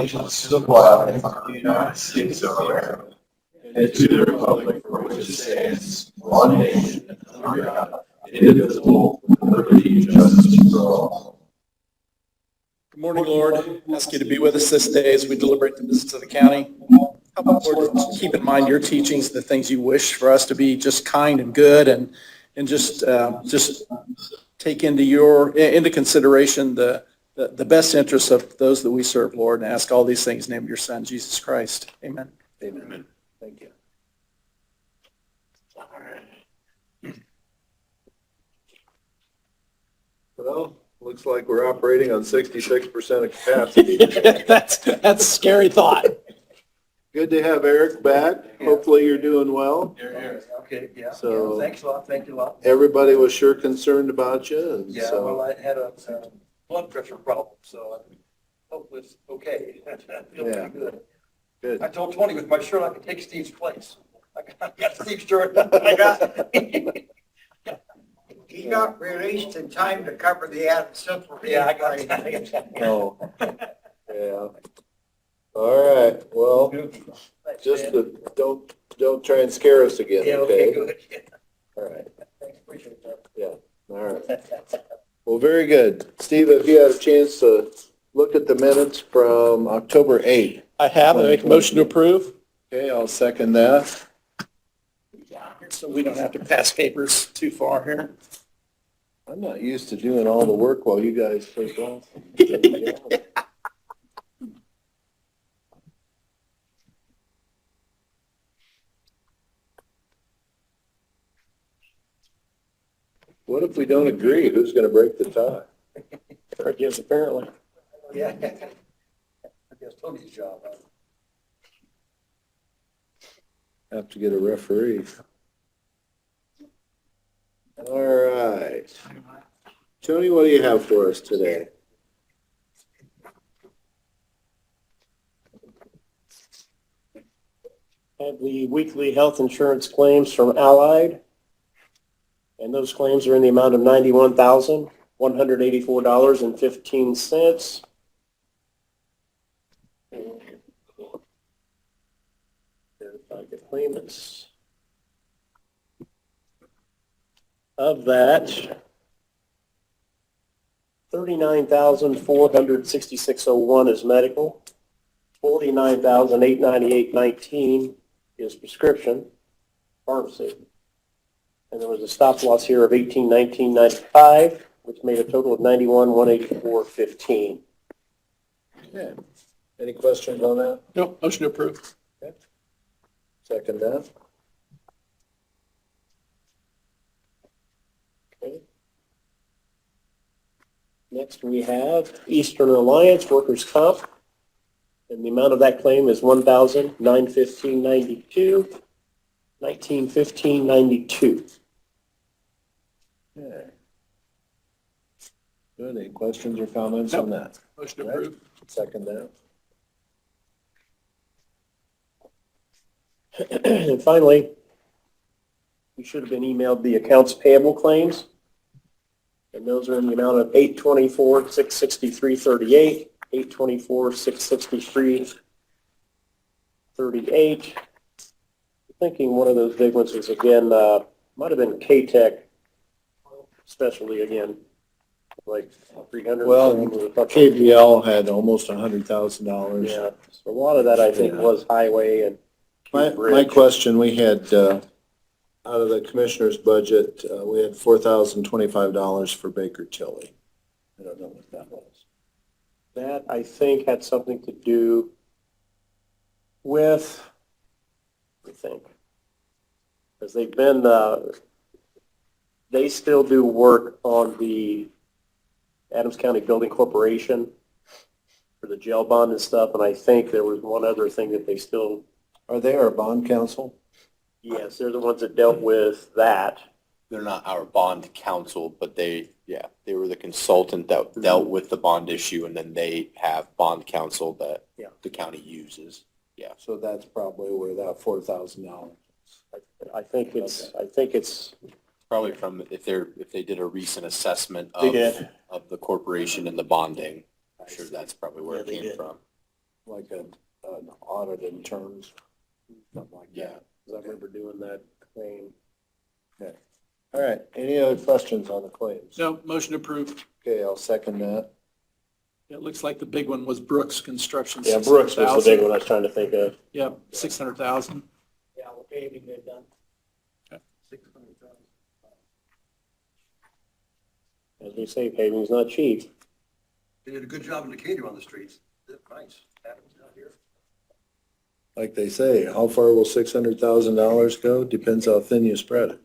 allegiance to the flag of the United States of America and to the republic for which it stands, one nation, under God, indivisible, with liberty and justice for all. Good morning, Lord. I ask you to be with us this day as we deliberate the business of the county. Help us, Lord, to keep in mind your teachings, the things you wish for us to be just kind and good, and just take into consideration the best interests of those that we serve, Lord, and ask all these things in the name of your Son, Jesus Christ. Amen. Amen. Thank you. Well, looks like we're operating on 66% of capacity. That's a scary thought. Good to have Eric back. Hopefully you're doing well. Okay, yeah. So- Thanks a lot, thank you a lot. Everybody was sure concerned about you, and Yeah, so well, I had a blood pressure problem, so hopefully it's okay. I feel Yeah. pretty good. good. I told Tony with my shirt I could take Steve's place. I got Steve's shirt. I got. He got released in time to cover the Adam Central. Yeah, I got. Oh, yeah. All right. Well, just don't try and scare us again. Yeah, okay, Okay. good. Yeah. All right. Thanks, appreciate that. Yeah. All right. Well, very good. Steve, have you had a chance to look at the minutes from October 8th? I have. I make a motion to approve, Okay, I'll second that. so we don't have to pass papers too far here. I'm not used to doing all the work while you guys take off. What if we don't agree? Who's going to break the tie? Eric is apparently. Yeah. I guess Tony's job. Have to get a referee. All right. Tony, what do you have for us today? Have the weekly health insurance claims from Allied. And those claims are in the amount of $91,184.15. Verify the claimants. Of that, $39,466.01 is medical. $49,898.19 is prescription, pharmacy. And there was a stop loss here of $18,1995, which made a total of $91,184.15. Okay. Any questions on that? No, motion to approve. Second that. Okay. Next, we have Eastern Alliance Workers' Comp. And the amount of that claim is $1,915.92, $1915.92. Okay. Good. Any questions or comments on that? Motion to approve. Second that. And finally, you should have been emailed the accounts payable claims. And those are in the amount of $824,663.38, $824,663.38. Thinking one of those big ones is again, might have been K-Tech specialty again, like 300. Well, KBL had almost $100,000. Yeah, so a lot of that I think was highway and My bridge. question, we had, out of the commissioner's budget, we had $4,025 for Baker Tilly. I don't know what that was. That, I think, had something to do with, I think, because they've been, they still do work on the Adams County Building Corporation for the jail bond and stuff, and I think there was one other thing that they still, Are they our bond counsel? yes, they're the ones that dealt with that. They're not our bond counsel, but they were the consultant that dealt with the bond issue, and then they have bond counsel that Yeah. the county uses. Yeah. So that's probably where that $4,000. I think it's, Probably from, if they did a recent assessment They did. of the corporation and the bonding, I'm sure that's probably where Yeah, it they came did. from. like an audit in terms, something like that. 'Cause I remember doing that claim. Okay. All right, any other questions on the claims? No, motion approved. Okay, I'll second that. It looks like the big one was Brooks Construction. Yeah, Brooks was the big one I was trying to think of. Yep, 600,000. Yeah, well, paving they've done. Okay. 600,000. As we say, paving's not cheap. They did a good job in Decatur on the streets. They're nice. Happens out here. Like they say, how far will $600,000 go? Depends how thin you spread it.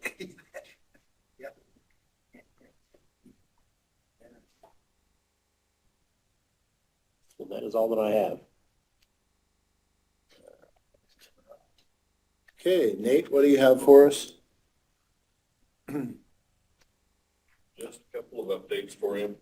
And that is all that I have. Okay, Nate, what do you have for us? Just a couple of updates for you.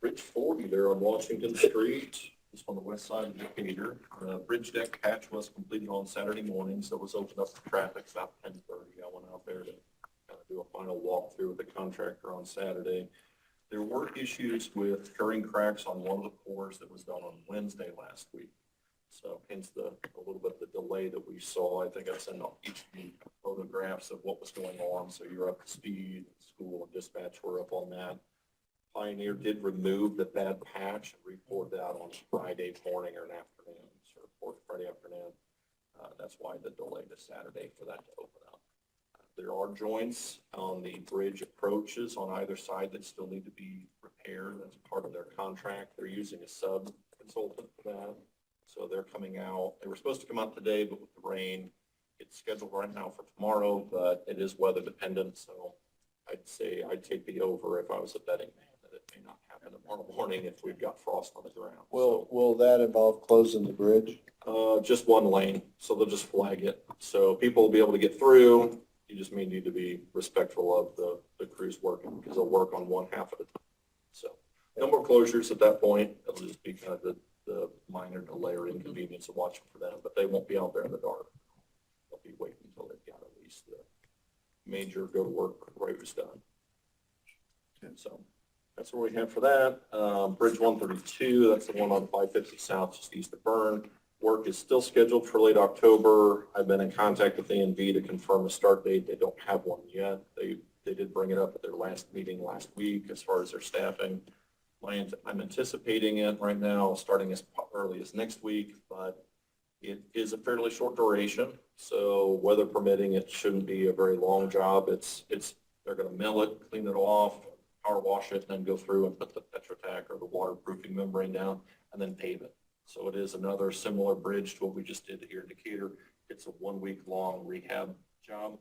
Bridge 40 there on Washington Street, just on the west side of Decatur. The bridge deck patch was completed on Saturday morning, so it was opened up for traffic about 10:30. I went out there to kind of do a final walkthrough with the contractor on Saturday. There were issues with curing cracks on one of the pours that was done on Wednesday last week. So hence a little bit of the delay that we saw. I think I sent out each of you photographs of what was going on, so you're up to speed. School and dispatch were up on that. Pioneer did remove the bad patch and report that on Friday morning or an afternoon, so report Friday afternoon. That's why the delay to Saturday for that to open up. There are joints on the bridge approaches on either side that still need to be repaired. That's part of their contract. They're using a sub consultant for that. So they're coming out. They were supposed to come out today, but with the rain, it's scheduled right now for tomorrow, but it is weather dependent. So I'd say I'd take the over if I was a betting man that it may not happen tomorrow morning if we've got frost on the ground. Will that involve closing the bridge? Just one lane, so they'll just flag it. So people will be able to get through. You just may need to be respectful of the crews working because they'll work on one half at a time. So no more closures at that point. It'll just be kind of the minor delay or inconvenience of watching for them, but they won't be out there in the dark. They'll be waiting until they've got at least the major go to work roads done. And so that's what we have for that. Bridge 132, that's the one on 550 South, just east of Bern. Work is still scheduled for late October. I've been in contact with A&V to confirm a start date. They don't have one yet. They did bring it up at their last meeting last week as far as their staffing. I'm anticipating it right now, starting as early as next week, but it is a fairly short duration. So weather permitting, it shouldn't be a very long job. They're going to mill it, clean it off, power wash it, and then go through and put the Tetra-Tech or the waterproofing membrane down and then pave it. So it is another similar bridge to what we just did here in Decatur. It's a 1 week long rehab job.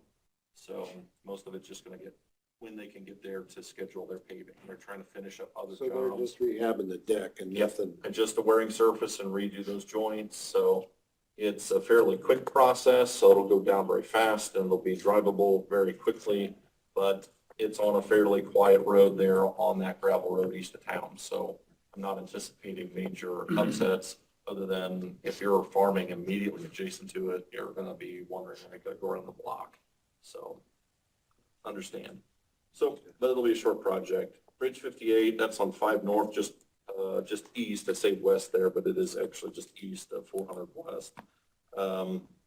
So most of it's just going to get when they can get there to schedule their paving. They're trying to finish up other So they're jobs. just rehabbing the deck and nothing. And just a wearing surface and redo those joints. So it's a fairly quick process, so it'll go down very fast and it'll be drivable very quickly. But it's on a fairly quiet road there on that gravel road east of town. So I'm not anticipating major upsets other than if you're farming immediately adjacent to it, you're going to be wondering, I gotta go around the block. So understand. So, but it'll be a short project. Bridge 58, that's on 5 North, just east. I say west there, but it is actually just east of 400 West.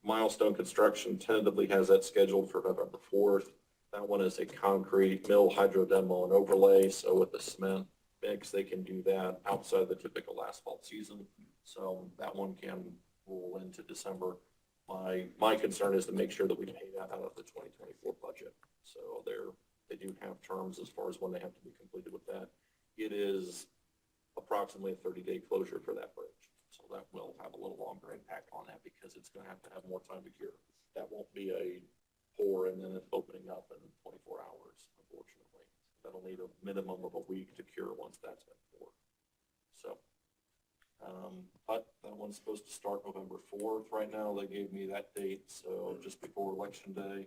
Milestone Construction tentatively has that scheduled for November 4th. That one is a concrete mill hydro demo and overlay. So with the cement mix, they can do that outside the typical asphalt season. So that one can roll into December. My concern is to make sure that we pay that out of the 2024 budget. So they do have terms as far as when they have to be completed with that. It is approximately a 30-day closure for that bridge. So that will have a little longer impact on that because it's going to have more time to cure. That won't be a pour and then it's opening up in 24 hours, unfortunately. That'll need a minimum of a week to cure once that's been poured. So, but that one's supposed to start November 4th right now. They gave me that date, so just before Election Day.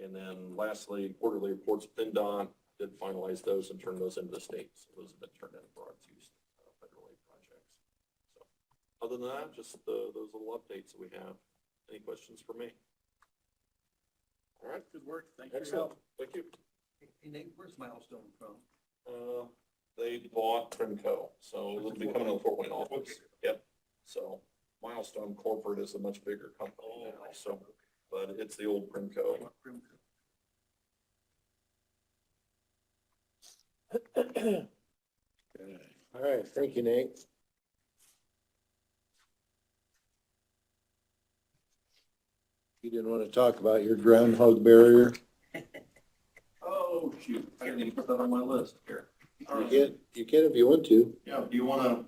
And then lastly, quarterly reports with NDOT, did finalize those and turn those into the state. So those have been turned in for our 2 federal aid projects. So other than that, just those little updates that we have. Any questions for me? All right. Good work. Thank you. Excellent. Thank you. Hey, Nate, where's Milestone from? They bought Primco, so it'll be coming to the Fort Wayne office. Yep. So Milestone Corporate is a much bigger company now, so, but it's the old Primco. All right, thank you, Nate. You didn't want to talk about your groundhog barrier? Oh, shoot, I didn't even put that on my list here. All right. You can if you want to. Yeah, do you wanna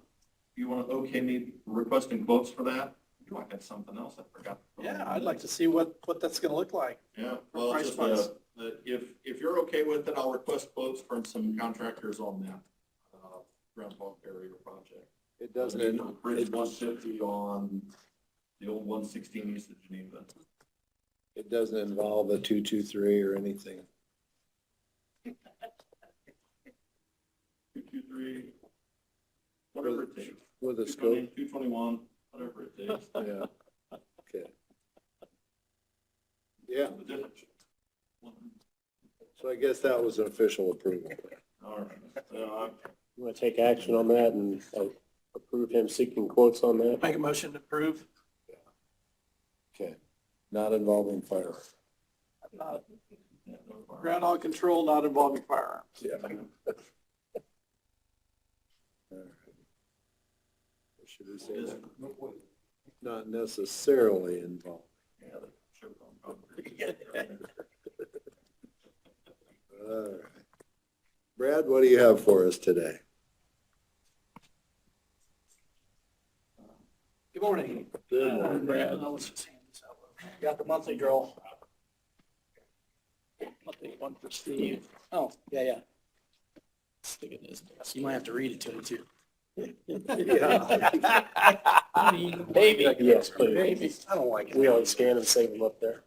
okay me requesting quotes for that? Do I have something else I forgot? Yeah, I'd like to see what that's gonna look like. Yeah, well, Price just, points. if you're okay with it, I'll request quotes from some contractors on that, groundhog barrier project. It doesn't, Bridge 150 on the old 116 east of Geneva. it doesn't involve a 223 or anything. 223, whatever it takes. With a 220, scope. 221, whatever it takes. Yeah. Okay. Yeah, The difference. so I guess that was an official approval. All right. You want to take action on that and approve him seeking quotes on that? Make a motion to approve. Okay. Not involving fire. Not- Yeah, no problem. Groundhog control not involving firearms. Yeah. Should we say that? Not necessarily involved. Yeah, they should have gone. All right. Brad, what do you have for us today? Good morning. Good morning, Brad. Got the monthly draw. Monthly one for Steve. Oh, yeah. Stick it in his desk. You might have to read it to him too. Maybe. Yes, please. Maybe. I don't like it. We always scan and save them up there.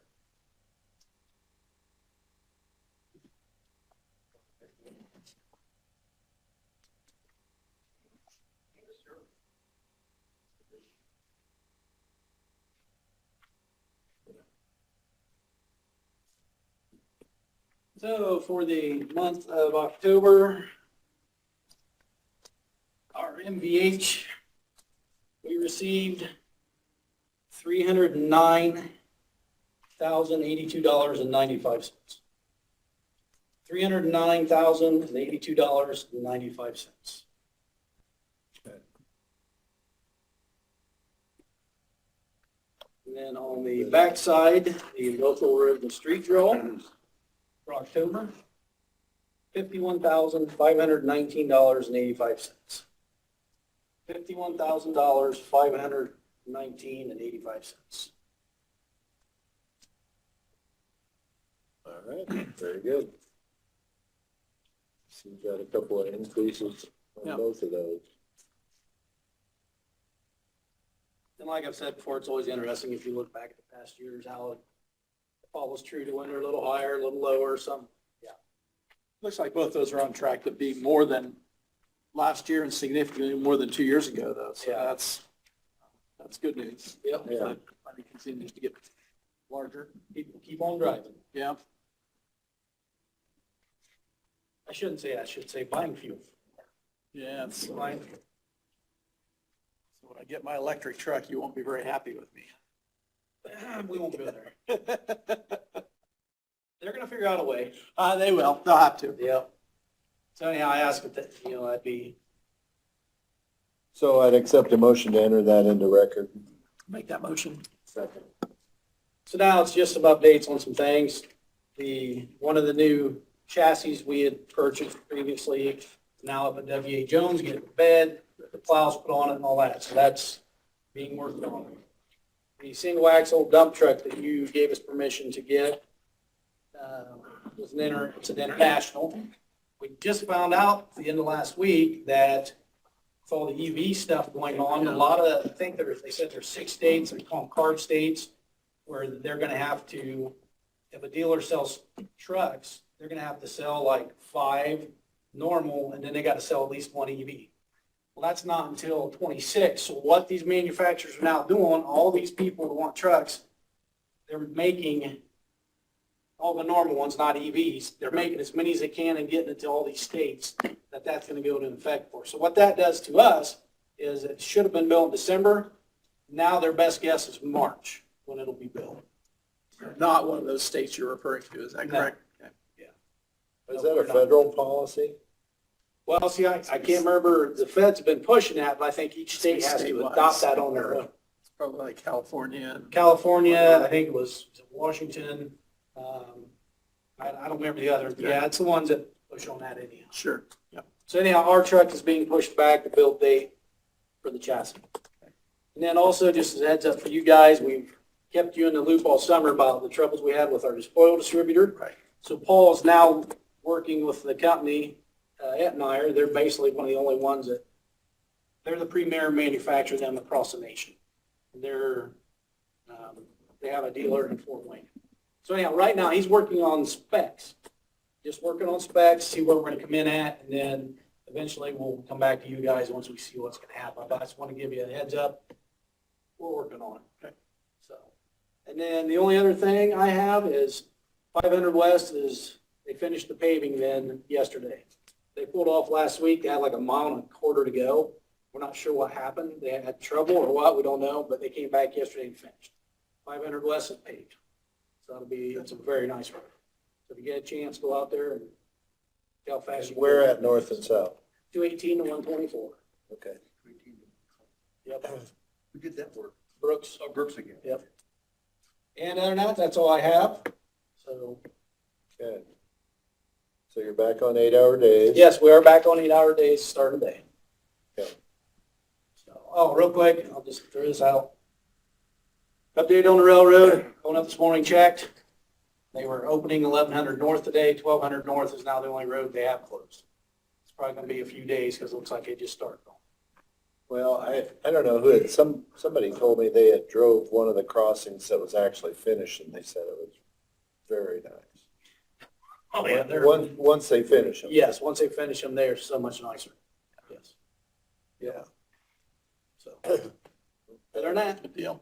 So for the month of October, our MVH, we received $309,082.95. $309,082.95. And then on the backside, the local road and street drill for October, $51,519.85. $51,519.85. All right, very good. So you've got a couple of increases Yeah. on both of those. And like I've said before, it's always interesting if you look back at the past years, how it follows true to when they're a little higher, a little lower, some, yeah. Looks like both those are on track to be more than last year and significantly more than 2 years ago, though. So Yeah. that's good news. Yep. Yeah. Money continues to get larger. People keep on driving. Yeah. I shouldn't say that. I should say buying fuel. Yeah, it's buying fuel. So when I get my electric truck, you won't be very happy with me. We won't go there. They're gonna figure out a way. They will. They'll have to. Yep. So anyhow, I asked if that, that'd be, So I'd accept a motion to enter that into record. make that motion. Second. So now it's just some updates on some things. One of the new chassis we had purchased previously, now up at W.A. Jones, getting the bed, the plows put on it and all that. So that's being worked on. The single axle dump truck that you gave us permission to get it's an international. We just found out at the end of last week that with all the EV stuff going on, a lot of, they said there's 6 states, they call them CARB states, where they're gonna have to, if a dealer sells trucks, they're gonna have to sell like 5 normal, and then they gotta sell at least 1 EV. Well, that's not until 26. So what these manufacturers are now doing, all these people who want trucks, they're making all the normal ones, not EVs. They're making as many as they can and getting it to all these states that's going to go into effect for. So what that does to us is it should have been built in December. Now their best guess is March when it'll be built. Not one of those states you're referring to, is that No. correct? Okay. Is that a federal policy? Well, see, I can't remember, the feds have been pushing that, but I think each state has to Statewide. adopt that on their own. It's probably like California and. California, I think it was Washington, I don't remember the other, yeah, it's the ones that push on that anyhow. Sure. Yeah. So anyhow, our truck is being pushed back to build date for the chassis. And then also, just as a heads up for you guys, we've kept you in the loop all summer about the troubles we had with our oil distributor. Right. So Paul is now working with the company, Etnire. They're basically one of the only ones that, they're the premier manufacturer of them across the nation. And they have a dealer in Fort Wayne. So anyhow, right now, he's working on specs. Just working on specs, see where we're gonna come in at, and then eventually we'll come back to you guys once we see what's gonna happen. But I just want to give you a heads up. We're working on it. Okay. So, and then the only other thing I have is 500 West they finished the paving then yesterday. They pulled off last week. They had like a mile and a quarter to go. We're not sure what happened. They had trouble or what, we don't know, but they came back yesterday and finished. 500 West is paved. So it's a very nice road. So if you get a chance, go out there and see how fast you can. Where at north and south? 218 to 124. Okay. Yep. Who did that work? Brooks. Oh, Brooks again. Yep. And other than that, that's all I have. So, Okay. So you're back on 8-hour days? yes, we are back on 8-hour days, start of day. Okay. So, oh, real quick, I'll just throw this out. Update on the railroad, going up this morning, checked. They were opening 1100 North today. 1200 North is now the only road they have closed. It's probably going to be a few days because it looks like it just started. Well, I don't know who had, somebody told me they had drove one of the crossings that was actually finished and they said it was very nice. Oh, yeah, they're, Once they finish them. yes, once they finish them, they're so much nicer. Yes. Yeah. So, other than that, Good deal.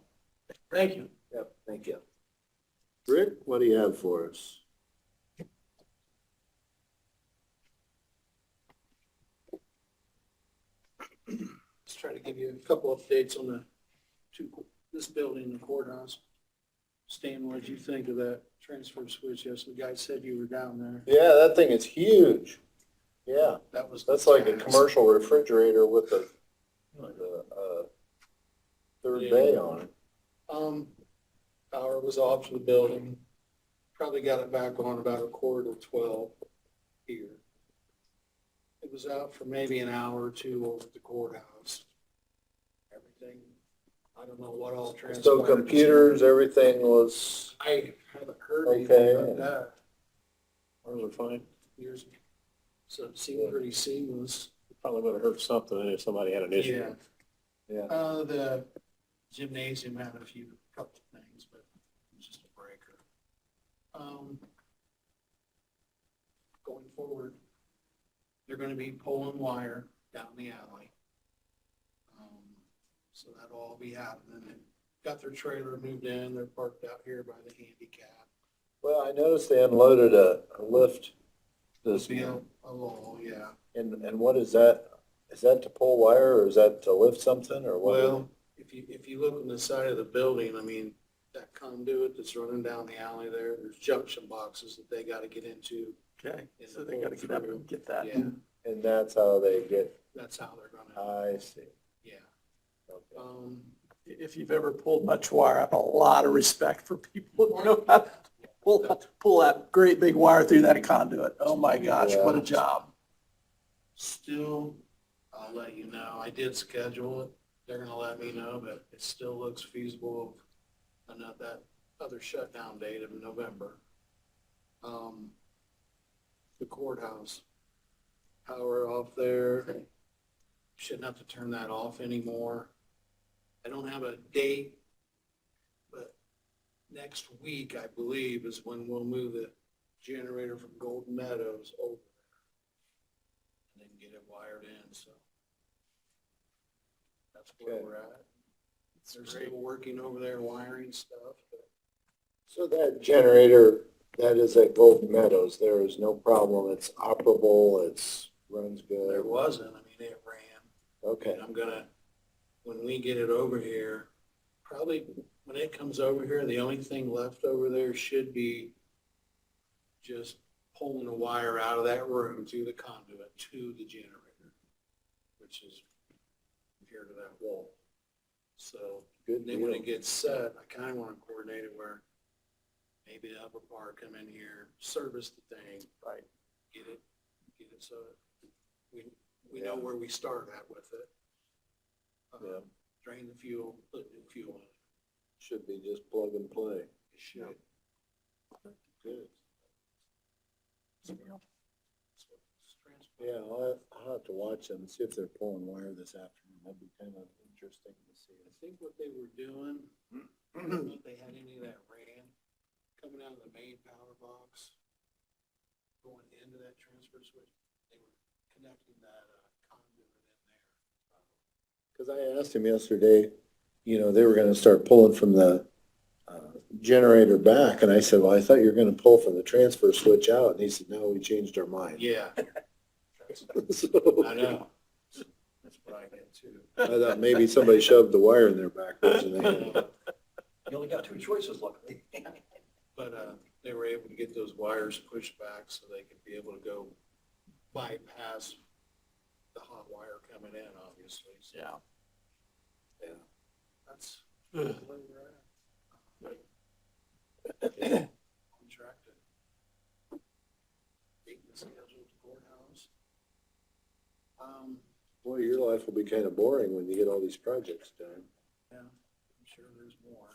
thank you. Yep, thank you. Rick, what do you have for us? Let's try to give you a couple updates on this building, the courthouse. Stan, what did you think of that transfer switch? Yes, the guy said you were down there. Yeah, that thing is huge. Yeah, That's like a commercial refrigerator with a third bay on it. Power was off to the building. Probably got it back on about 11:45 here. It was out for maybe an hour or two over at the courthouse. Everything, I don't know what all transpired. So computers, everything was I haven't heard Okay. anything about that. ours are fine. Years ago. So it seemed pretty seamless. Probably would have heard something if somebody had an issue. Yeah. The gymnasium had a couple of things, but it was just a breaker. Going forward, they're gonna be pulling wire down the alley. So that'll all be happening. They got their trailer moved in, they're parked out here by the handicap. Well, I noticed they unloaded a lift this Be morning. a lull, yeah. And what is that? Is that to pull wire or is that to lift something or what? Well, if you look on the side of the building, I mean, that conduit that's running down the alley there's junction boxes that they gotta get into. Okay, so they gotta get up and get that. Yeah, And that's how they get, that's how they're gonna, I see. yeah. Okay. If you've ever pulled much wire, I have a lot of respect for people who know how to pull that great big wire through that conduit. Oh my gosh, what a job. Still, I'll let you know. I did schedule it. They're gonna let me know, but it still looks feasible of that other shutdown date of November. The courthouse, power off there. Shouldn't have to turn that off anymore. I don't have a date, but next week, I believe, is when we'll move the generator from Golden Meadows over and then get it wired in, so. That's where Okay. we're at. They're still working over there wiring stuff, but So that generator That is at Golden Meadows. There is no problem. It's operable. Runs good. There wasn't, I mean, it ran. Okay. And I'm gonna, when we get it over here, probably when it comes over here, the only thing left over there should be just pulling the wire out of that room through the conduit to the generator, which is here to that wall. So Good then when deal. it gets set, I kind of want to coordinate it where maybe the upper part come in here, service the thing. Right. Get it so we know where we start at with it. Yeah. Drain the fuel, put new fuel in it. Should be just plug and play. It should. Good. That's what it's transport. Yeah, I'll have to watch them and see if they're pulling wire this afternoon. That'd be kind of interesting to see. I think what they were doing, I don't know if they had any of that ran coming out of the main power box, going into that transfer switch. They were connecting that conduit in there. Because I asked him yesterday, they were gonna start pulling from the generator back, and I said, well, I thought you were gonna pull from the transfer switch out, and he said, no, we changed our mind. Yeah, So, I know. That's what I get too. I thought maybe somebody shoved the wire in there backwards, and they, You only got two choices, luckily. But they were able to get those wires pushed back so they could be able to go bypass the hot wire coming in, obviously. So, Yeah. that's where we're at. Contracted. Meeting scheduled at the courthouse. boy, your life will be kind of boring when you get all these projects done. Yeah, I'm sure there's more.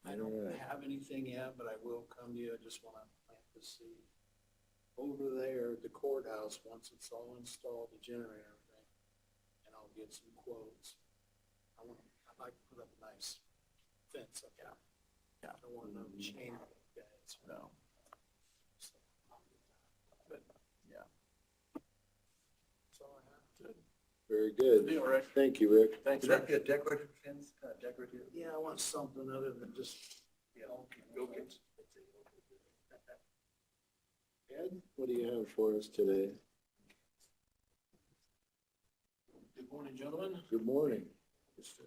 I don't Alright. have anything yet, but I will come to you. I just want to plant the seed. Over there at the courthouse, once it's all installed, the generator and everything, and I'll get some quotes. I'd like to put up a nice fence up there. Yeah. I don't want no chain link fence. No. So, but, Yeah. that's all I have. Good. Very good. Deal, Rick. Thank you, Rick. Thanks, Is that be a decorative fence, decorative? Yeah, I want something other than just, Go get. Ed, what do you have for us today? Good morning, gentlemen. Good morning. Just to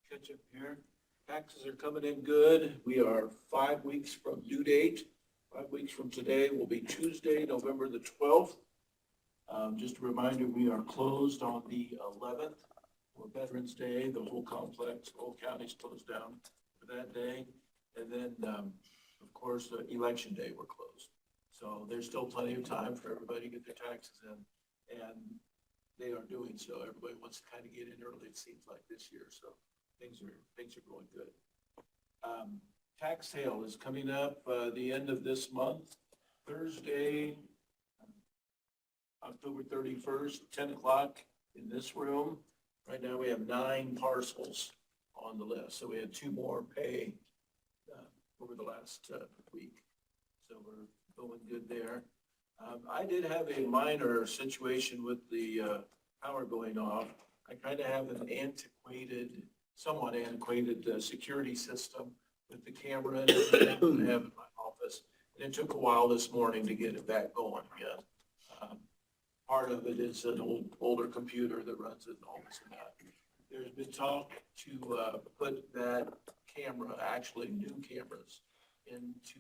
catch up here. Taxes are coming in good. We are 5 weeks from due date. 5 weeks from today will be Tuesday, November the 12th. Just a reminder, we are closed on the 11th for Veterans Day. The whole complex, the whole county's closed down for that day. And then, of course, Election Day, we're closed. So there's still plenty of time for everybody to get their taxes in. And they are doing so. Everybody wants to kind of get in early, it seems like this year. So things are going good. Tax sale is coming up the end of this month, Thursday, October 31st, 10 o'clock in this room. Right now we have 9 parcels on the list. So we had 2 more pay over the last week. So we're going good there. I did have a minor situation with the power going off. I kind of have an somewhat antiquated security system with the camera and everything I have in my office. And it took a while this morning to get it back going again. Part of it is an older computer that runs it and all this and that. There's been talk to put that camera, actually new cameras, into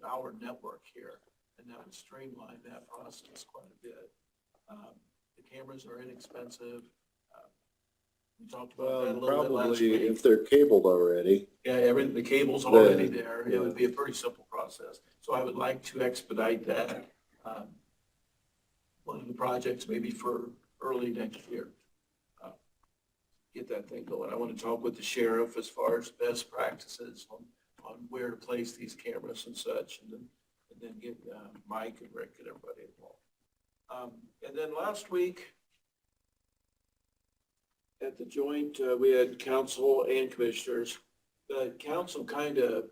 our network here. And that would streamline that process quite a bit. The cameras are inexpensive. We talked about that a little bit last Probably week. if they're cabled already. Yeah, the cable's already there. It would be a pretty simple process. So I would like to expedite that. One of the projects maybe for early next year. Get that thing going. I want to talk with the sheriff as far as best practices on where to place these cameras and such, and then get Mike and Rick and everybody involved. And then last week at the joint, we had council and commissioners. The council kind of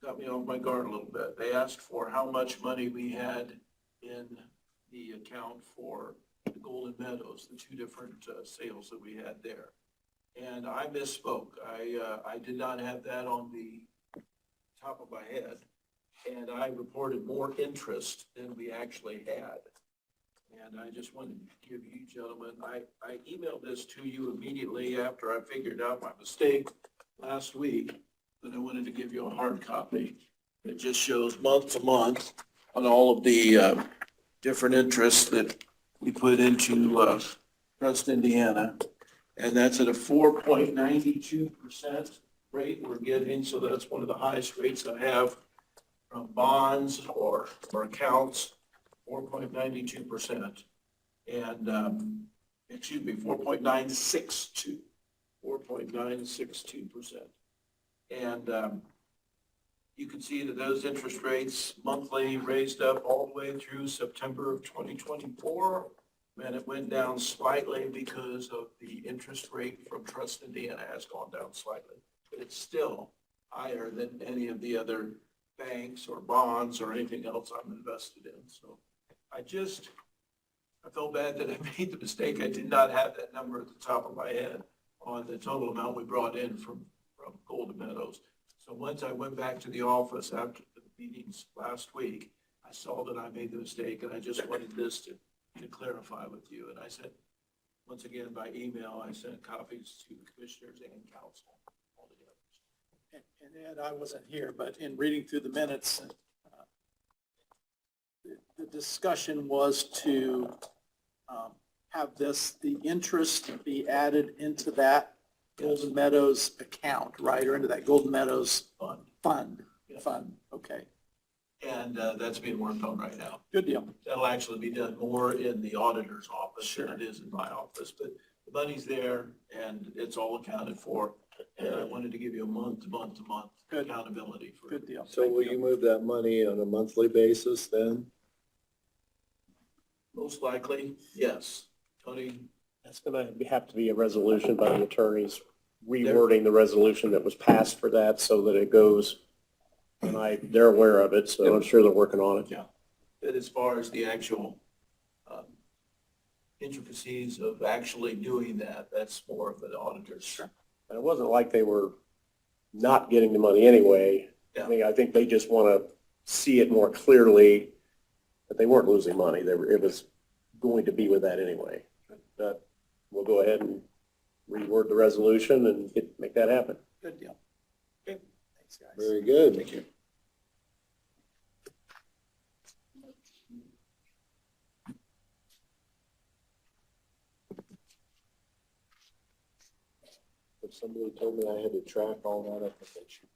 got me off my guard a little bit. They asked for how much money we had in the account for the Golden Meadows, the 2 different sales that we had there. And I misspoke. I did not have that on the top of my head. And I reported more interest than we actually had. And I just wanted to give you gentlemen, I emailed this to you immediately after I figured out my mistake last week, but I wanted to give you a hard copy. It just shows month to month on all of the different interests that we put into Trust Indiana. And that's at a 4.92% rate we're getting, so that's one of the highest rates I have from bonds or accounts, 4.92%. And, excuse me, 4.962, 4.962%. And you can see that those interest rates monthly raised up all the way through September of 2024. And it went down slightly because of the interest rate from Trust Indiana has gone down slightly. But it's still higher than any of the other banks or bonds or anything else I'm invested in. So I felt bad that I made the mistake. I did not have that number at the top of my head on the total amount we brought in from Golden Meadows. So once I went back to the office after the meetings last week, I saw that I made the mistake, and I just wanted this to clarify with you. And I said, once again, by email, I sent copies to commissioners and council. And Ed, I wasn't here, but in reading through the minutes, the discussion was to have the interest be added into that Golden Meadows account, right, or into that Golden Meadows fund, okay. And that's being worked on right now. Good deal. That'll actually be done more in the auditor's office than it is in my office, but the money's there and it's all accounted for. And I wanted to give you a month to month Good. accountability for. Good deal. So will you move that money on a monthly basis then? Most likely, yes. Tony, That's going to have to be a resolution by the attorneys, rewording the resolution that was passed for that so that it goes, and they're aware of it, so I'm sure they're working on it. that as far as the actual intricacies of actually doing that, that's more of the auditors. And it wasn't like they were not getting the money anyway. Yeah. I mean, I think they just want to see it more clearly that they weren't losing money. It was going to be with that anyway. But we'll go ahead and reword the resolution and make that happen. Good deal. Okay. Thanks, guys. Very good. Thank you. If somebody told me I had to track all that, I think I should.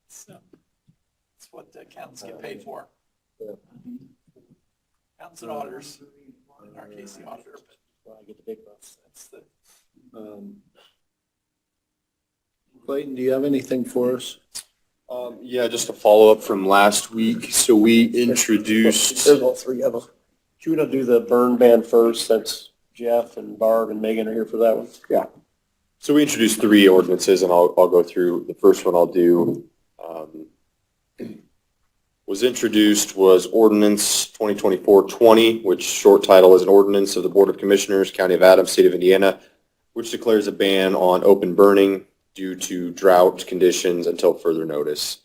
So, that's what the accountants get paid for. Yeah. Accountants and auditors, in our case, the auditor, but Well, I get the big bucks. that's the, Clayton, do you have anything for us? Yeah, just a follow-up from last week. So we introduced, There's all three of them. Do you want to do the burn ban first, since Jeff and Barb and Megan are here for that one? yeah. So we introduced 3 ordinances, and I'll go through. The first one I'll do was introduced was ordinance 2024-20, which short title is an ordinance of the Board of Commissioners, County of Adams, State of Indiana, which declares a ban on open burning due to drought conditions until further notice.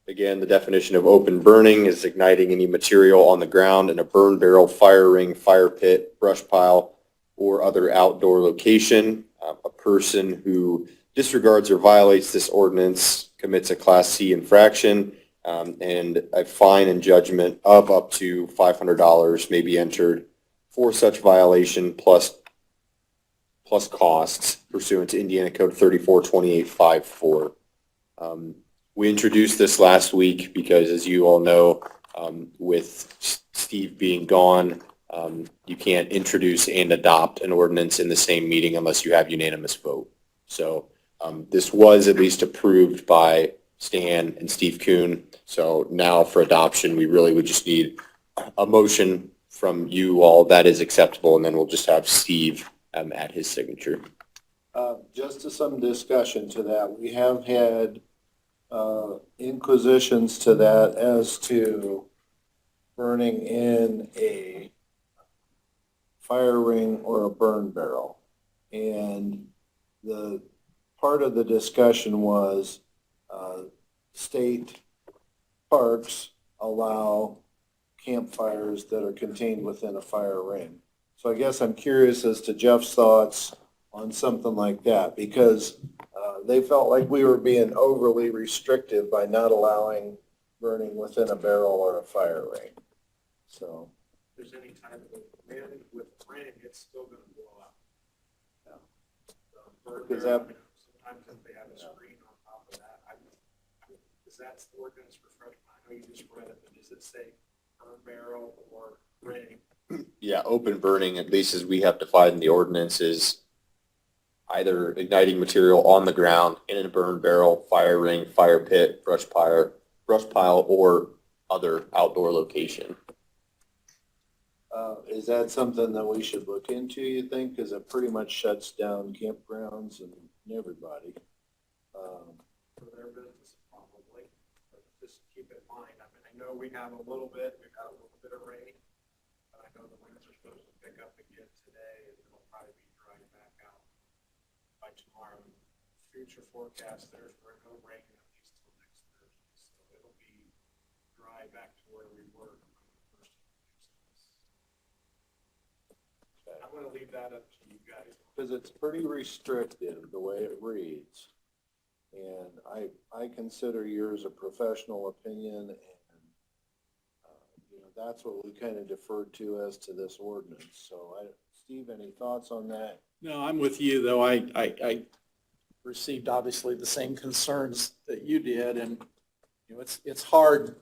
Again, the definition of open burning is igniting any material on the ground in a burn barrel, fire ring, fire pit, brush pile, or other outdoor location. A person who disregards or violates this ordinance commits a Class C infraction, and a fine and judgment of up to $500 may be entered for such violation plus costs pursuant to Indiana Code 342854. We introduced this last week because, as you all know, with Steve being gone, you can't introduce and adopt an ordinance in the same meeting unless you have unanimous vote. So this was at least approved by Stan and Steve Kuhn. So now for adoption, we really would just need a motion from you all that is acceptable, and then we'll just have Steve add his signature. Just to some discussion to that, we have had inquisitions to that as to burning in a fire ring or a burn barrel. And the part of the discussion was, state parks allow campfires that are contained within a fire ring. So I guess I'm curious as to Jeff's thoughts on something like that, because they felt like we were being overly restrictive by not allowing burning within a barrel or a fire ring. So, If there's any type of wind with rain, it's still gonna blow up. Is that- Sometimes if they have a screen on top of that, is that the ordinance refresh? I know you just read it, but does it say burn barrel or ring? Yeah, open burning, at least as we have defined in the ordinance, is either igniting material on the ground, in a burn barrel, fire ring, fire pit, brush pile, or other outdoor location. is that something that we should look into, you think? Because it pretty much shuts down campgrounds and everybody. For their business, probably. But just keep in mind, I mean, I know we have a little bit, we've got a little bit of rain, but I know the winds are supposed to pick up again today, and it'll probably be drying back out by tomorrow. Future forecast, there's no rain at least till next Thursday, so it'll be dry back to where we were when we first introduced this. I'm gonna leave that up to you guys. Because it's pretty restrictive, the way it reads. And I consider yours a professional opinion, and, that's what we kind of deferred to as to this ordinance. So Steve, any thoughts on that? No, I'm with you, though. I received obviously the same concerns that you did, and, it's hard,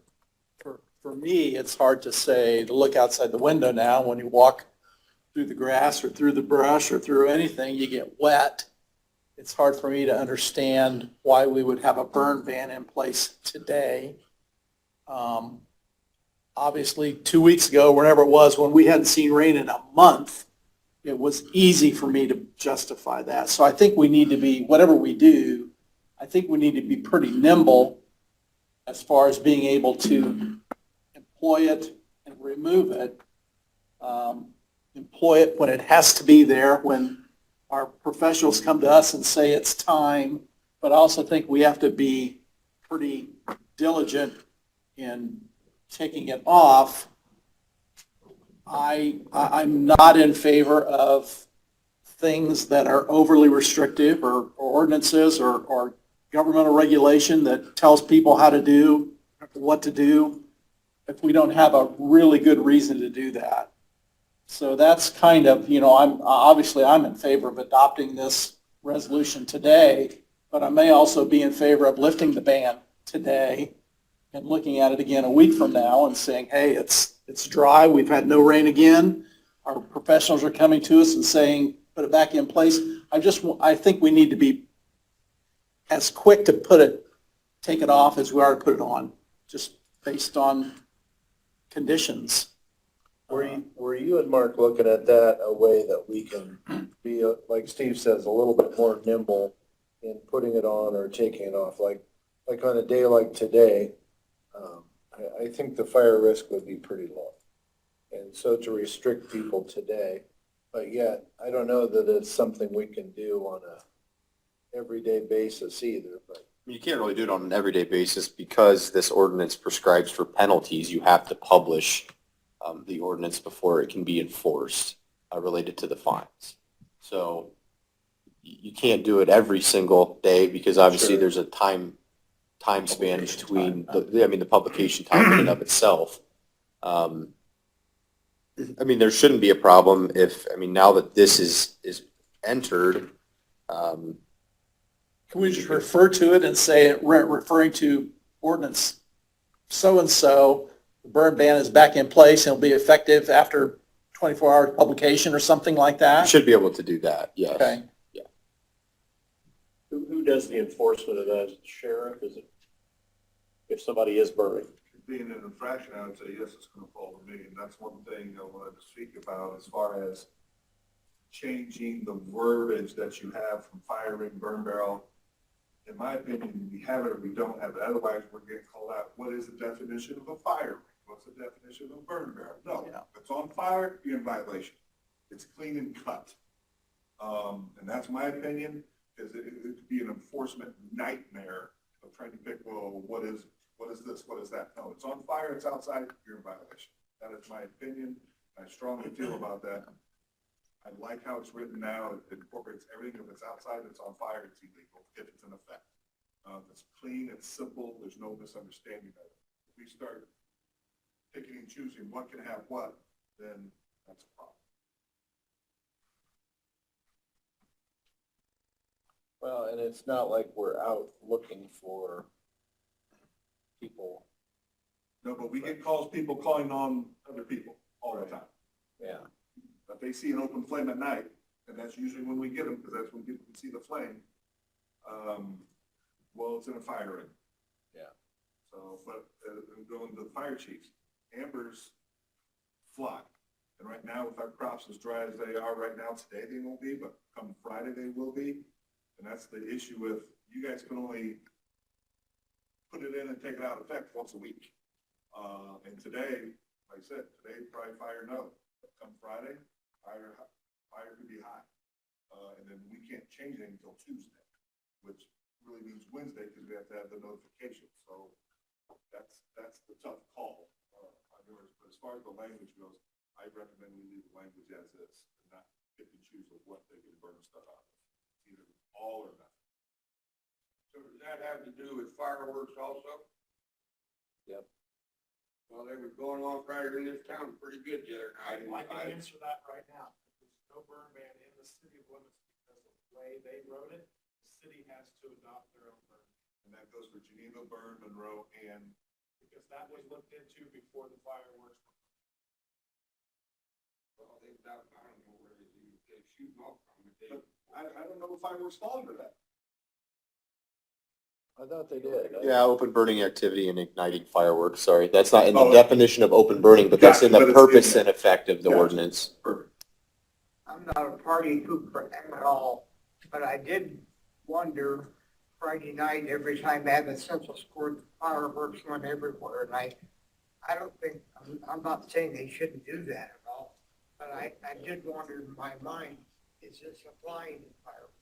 for me, it's hard to look outside the window now when you walk through the grass or through the brush or through anything, you get wet. It's hard for me to understand why we would have a burn ban in place today. Obviously, 2 weeks ago, whenever it was, when we hadn't seen rain in a month, it was easy for me to justify that. So I think we need to be, whatever we do, I think we need to be pretty nimble as far as being able to employ it and remove it. Employ it when it has to be there, when our professionals come to us and say it's time, but I also think we have to be pretty diligent in taking it off. I'm not in favor of things that are overly restrictive or ordinances or governmental regulation that tells people how to do, what to do, if we don't have a really good reason to do that. So that's kind of, I'm in favor of adopting this resolution today, but I may also be in favor of lifting the ban today and looking at it again a week from now and saying, hey, it's dry, we've had no rain again. Our professionals are coming to us and saying, put it back in place. I think we need to be as quick to take it off as we are to put it on, just based on conditions. Were you and Mark looking at that a way that we can be, like Steve says, a little bit more nimble in putting it on or taking it off? Like on a day like today, I think the fire risk would be pretty low. And so to restrict people today, but yet I don't know that it's something we can do on a everyday basis either, but. You can't really do it on an everyday basis because this ordinance prescribes for penalties. You have to publish the ordinance before it can be enforced related to the fines. So you can't do it every single day because obviously Sure. there's a time span between the publication time in and of itself. There shouldn't be a problem now that this is entered. Can we just refer to it and say, referring to ordinance so-and-so, the burn ban is back in place and will be effective after 24-hour publication or something like You that? should be able to do that, yes. Okay. Who does the enforcement of that? Is it the sheriff? Is it, if somebody is burning? Being an infraction, I would say, yes, it's gonna fall to me, and that's one thing I wanted to speak about as far as changing the verbiage that you have from fire ring, burn barrel. In my opinion, we have it or we don't have it, otherwise we're getting called out. What is the definition of a fire ring? What's the definition of a burn barrel? No, Yeah. if it's on fire, you're in violation. It's clean and cut. And that's my opinion, is it could be an enforcement nightmare of trying to pick, well, what is this, what is that? No, it's on fire, it's outside, you're in violation. That is my opinion. I strongly feel about that. I like how it's written now. It incorporates everything. If it's outside, it's on fire, it's illegal, if it's in effect. It's clean, it's simple, there's no misunderstanding of it. If we start picking and choosing what can have what, then that's a problem. Well, and it's not like we're out looking for people. No, but we get calls, people calling on other people all the time. Yeah. If they see an open flame at night, and that's usually when we get them, because that's when people can see the flame, well, it's in a fire ring. Yeah. So, but going to the fire chiefs, ambers fly. And right now, with our crops as dry as they are right now, today they won't be, but come Friday they will be. And that's the issue with, you guys can only put it in and take it out of effect once a week. And today, like I said, today probably fire no. But come Friday, fire could be high. And then we can't change it until Tuesday, which really means Wednesday because we have to have the notification. So that's the tough call on yours. But as far as the language goes, I recommend we leave the language as is and not pick and choose of what they can burn stuff out of. Either all or nothing. So does that have to do with fireworks also? Yep. Well, they were going off right in this town pretty good the other night. I can answer that right now. There's no burn ban in the city limits because of the way they wrote it. The city has to adopt their own burn. And that goes for Geneva, Bern, Monroe, and Because that was looked into before the fireworks. Well, I don't know where they shoot off from it. but I don't know if fireworks fall under that. I thought they did. Yeah, open burning activity and igniting fireworks, sorry. That's not in the Oh, definition of open burning, but that's in Gotcha, but the it's in purpose there. and effect of the Gotcha. ordinance. Perfect. I'm not a party pooper at all, but I did wonder Friday night, every time Advent Central scored, fireworks went everywhere, and I don't think, I'm not saying they shouldn't do that at all, but I did wonder in my mind, is this applying to fireworks?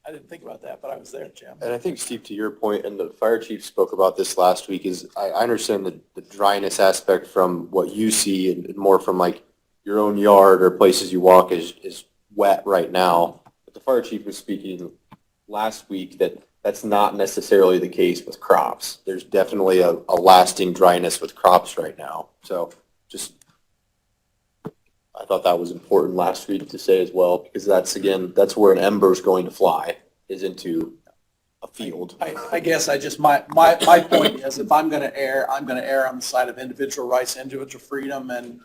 I didn't think about that, but I was there, Jim. And I think, Steve, to your point, and the fire chief spoke about this last week, is I understand the dryness aspect from what you see and more from like your own yard or places you walk is wet right now. But the fire chief was speaking last week that that's not necessarily the case with crops. There's definitely a lasting dryness with crops right now. So just, I thought that was important last week to say as well, because that's where an ember is going to fly, is into a field. I guess my point is, if I'm going to err on the side of individual rights, individual freedom, and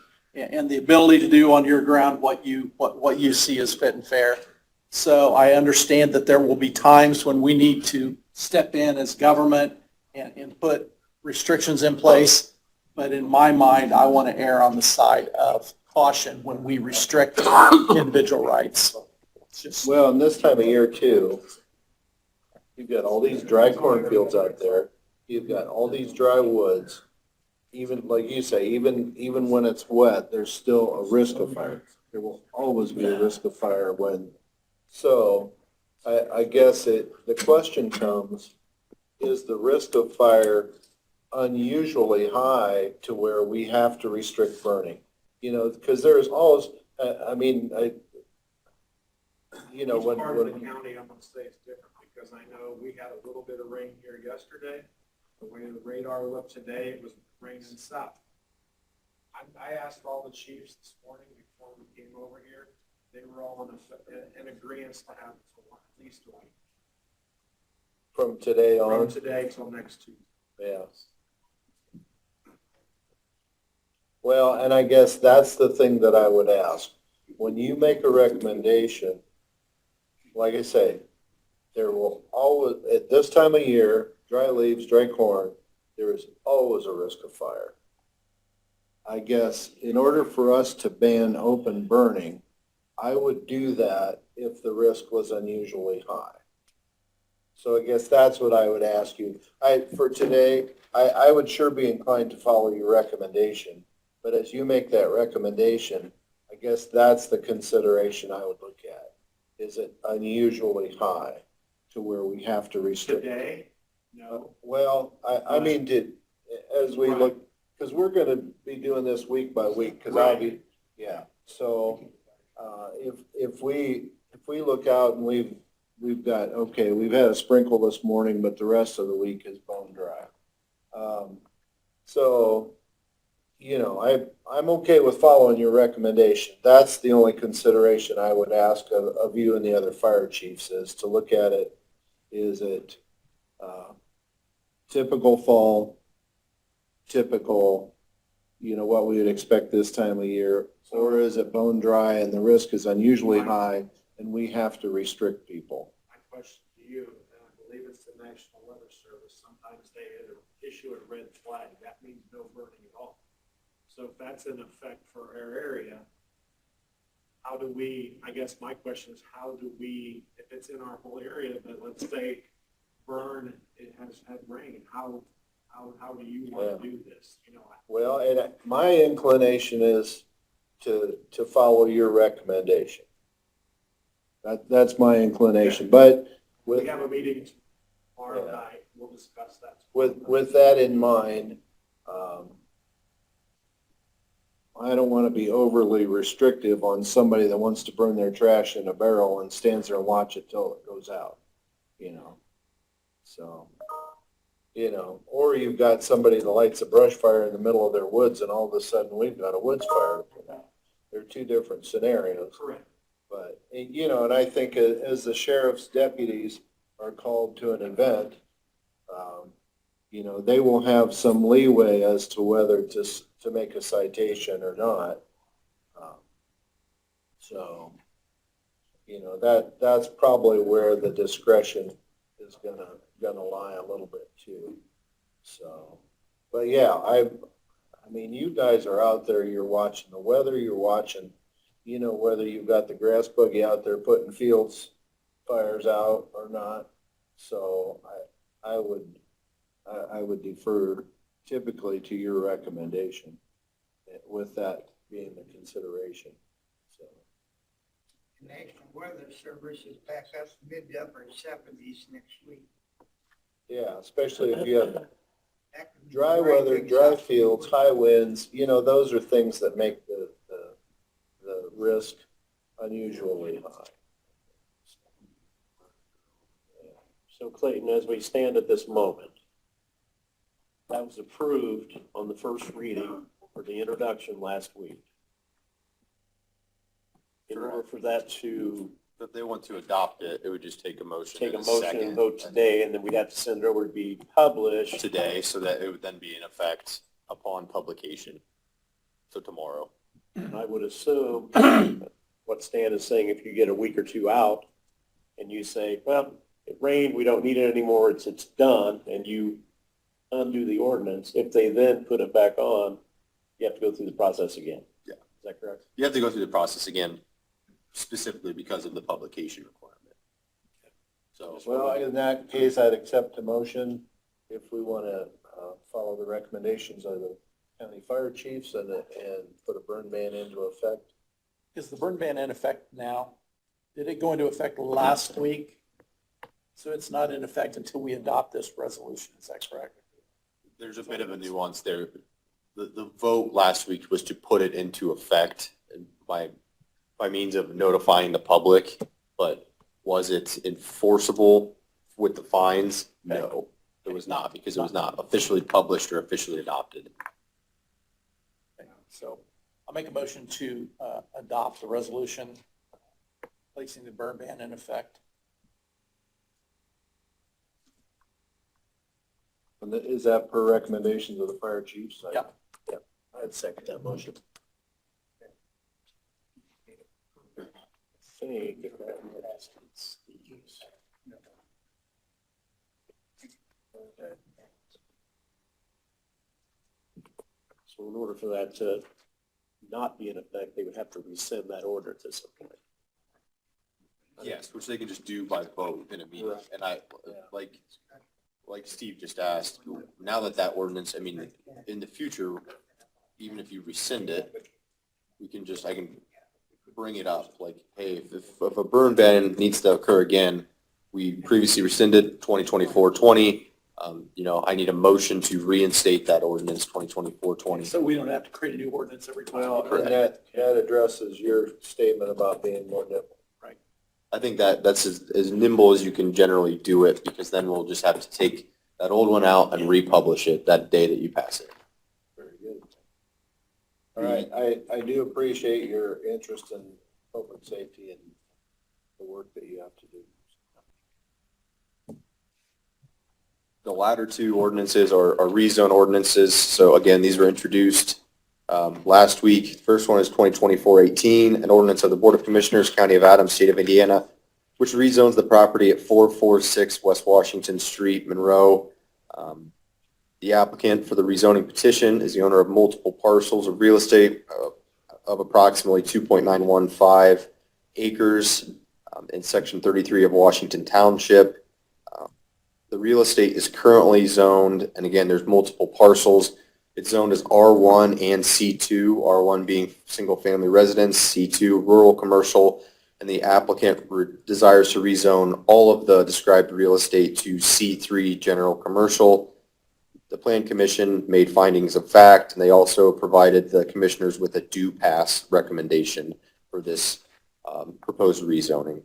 the ability to do on your ground what you see as fit and fair. So I understand that there will be times when we need to step in as government and put restrictions in place. But in my mind, I want to err on the side of caution when we restrict individual rights. It's just, Well, and this time of year too, you've got all these dry cornfields out there. You've got all these dry woods. Even, like you say, even when it's wet, there's still a risk of fire. There will always be a risk of fire when, so I guess the question comes, is the risk of fire unusually high to where we have to restrict burning? You know, because there's always, Each part of the county, I'm gonna say it's different, because I know we had a little bit of rain here yesterday. The way the radar looked today, it was raining south. I asked all the chiefs this morning before we came over here, they were all in agreement to have at least a week. from today From on. today till next Tuesday. Yeah. Well, and I guess that's the thing that I would ask. When you make a recommendation, like I say, there will always, at this time of year, dry leaves, dry corn, there is always a risk of fire. I guess in order for us to ban open burning, I would do that if the risk was unusually high. So I guess that's what I would ask you. For today, I would sure be inclined to follow your recommendation. But as you make that recommendation, I I guess that's the consideration I would look at. Is it unusually high to where we have to restrict? Today? No. Well, I mean, as we look, because we're gonna be doing this week by week, because I'll be, yeah. So, if we look out and we've got, okay, we've had a sprinkle this morning, but the rest of the week is bone dry. So, you know, I'm okay with following your recommendation. That's the only consideration I would ask of you and the other fire chiefs is to look at it. Is it typical fall, typical, you know, what we would expect this time of year? Or is it bone dry and the risk is unusually high and we have to restrict people? My question to you, and I believe it's the National Weather Service, sometimes they issue a red flag. That means no burning at all. So if that's in effect for our area, how do we, I guess my question is, how do we, if it's in our whole area, but let's say burn, it has had rain, how do you want to do this? You know, Well, and my inclination is to follow your recommendation. That's my inclination, but we with, have a meeting tomorrow night, we'll discuss that. with that in mind, I don't want to be overly restrictive on somebody that wants to burn their trash in a barrel and stands there and watch it till it goes out, you know? So, you know, or you've got somebody that lights a brush fire in the middle of their woods and all of a sudden we've got a woods fire to put out. They're two different scenarios. Correct. But, you know, and I think as the sheriff's deputies are called to an event, you know, they will have some leeway as to whether to make a citation or not. So, you know, that's probably where the discretion is gonna lie a little bit too. So, but yeah, I mean, you guys are out there, you're watching the weather, you're watching, you know, whether you've got the grass buggy out there putting fields fires out or not. So I would defer typically to your recommendation with that being the consideration. So, The National Weather Service is back up mid to upper 70s next week. yeah, especially if you have That could be dry very weather, big dry stuff. fields, high winds, you know, those are things that make the risk unusually high. So Clayton, as we stand at this moment, that was approved on the first reading for the introduction last week. In order for that to If they want to adopt it, it would just take a motion. take a and motion second and vote today, and then we have to send it over to be published. today, so that it would then be in effect upon publication. So tomorrow. And I would assume what Stan is saying, if you get a week or two out and you say, well, it rained, we don't need it anymore, it's done, and you undo the ordinance, if they then put it back on, you have to go through the process again. Yeah. Is that correct? You have to go through the process again, specifically because of the publication requirement. So. Well, in that case, I'd accept a motion if we want to follow the recommendations of the county fire chiefs and put a burn ban into effect. Is the burn ban in effect now? Did it go into effect last week? So it's not in effect until we adopt this resolution, is that correct? There's a bit of a nuance there. The vote last week was to put it into effect by means of notifying the public, but was it enforceable with the fines? No, it was not, because it was not officially published or officially adopted. So I'll make a motion to adopt the resolution placing the burn ban in effect. And is that per recommendations of the fire chiefs? Yeah. I'd second that motion. I think if that passes. So in order for that to not be in effect, they would have to rescind that ordinance at some point. Yes, which they can just do by vote in a meeting. Right. And like Steve just asked, now that ordinance, I mean, in the future, even if you rescind it, I can bring it up, like, hey, if a burn ban needs to occur again, we previously rescinded 2024-20. I need a motion to reinstate that ordinance 2024-20. So we don't have to create a new ordinance every time. Well, and that addresses your statement about being more nimble. I think that's as nimble as you can generally do it, because then we'll just have to take that old one out and republish it that day that you pass it. Very good. All right, I do appreciate your interest in public safety and the work that you have to do. The latter two ordinances are rezone ordinances. So again, these were introduced last week. First one is 2024-18, an ordinance of the Board of Commissioners, County of Adams, State of Indiana, which rezones the property at 446 West Washington Street, Monroe. The applicant for the rezoning petition is the owner of multiple parcels of real estate of approximately 2.915 acres in Section 33 of Washington Township. The real estate is currently zoned, and again, there's multiple parcels. It's zoned as R1 and C2, R1 being single-family residence, C2 rural commercial, and the applicant desires to rezone all of the described real estate to C3 general commercial. The Plan Commission made findings of fact, and they also provided the commissioners with a due pass recommendation for this proposed rezoning.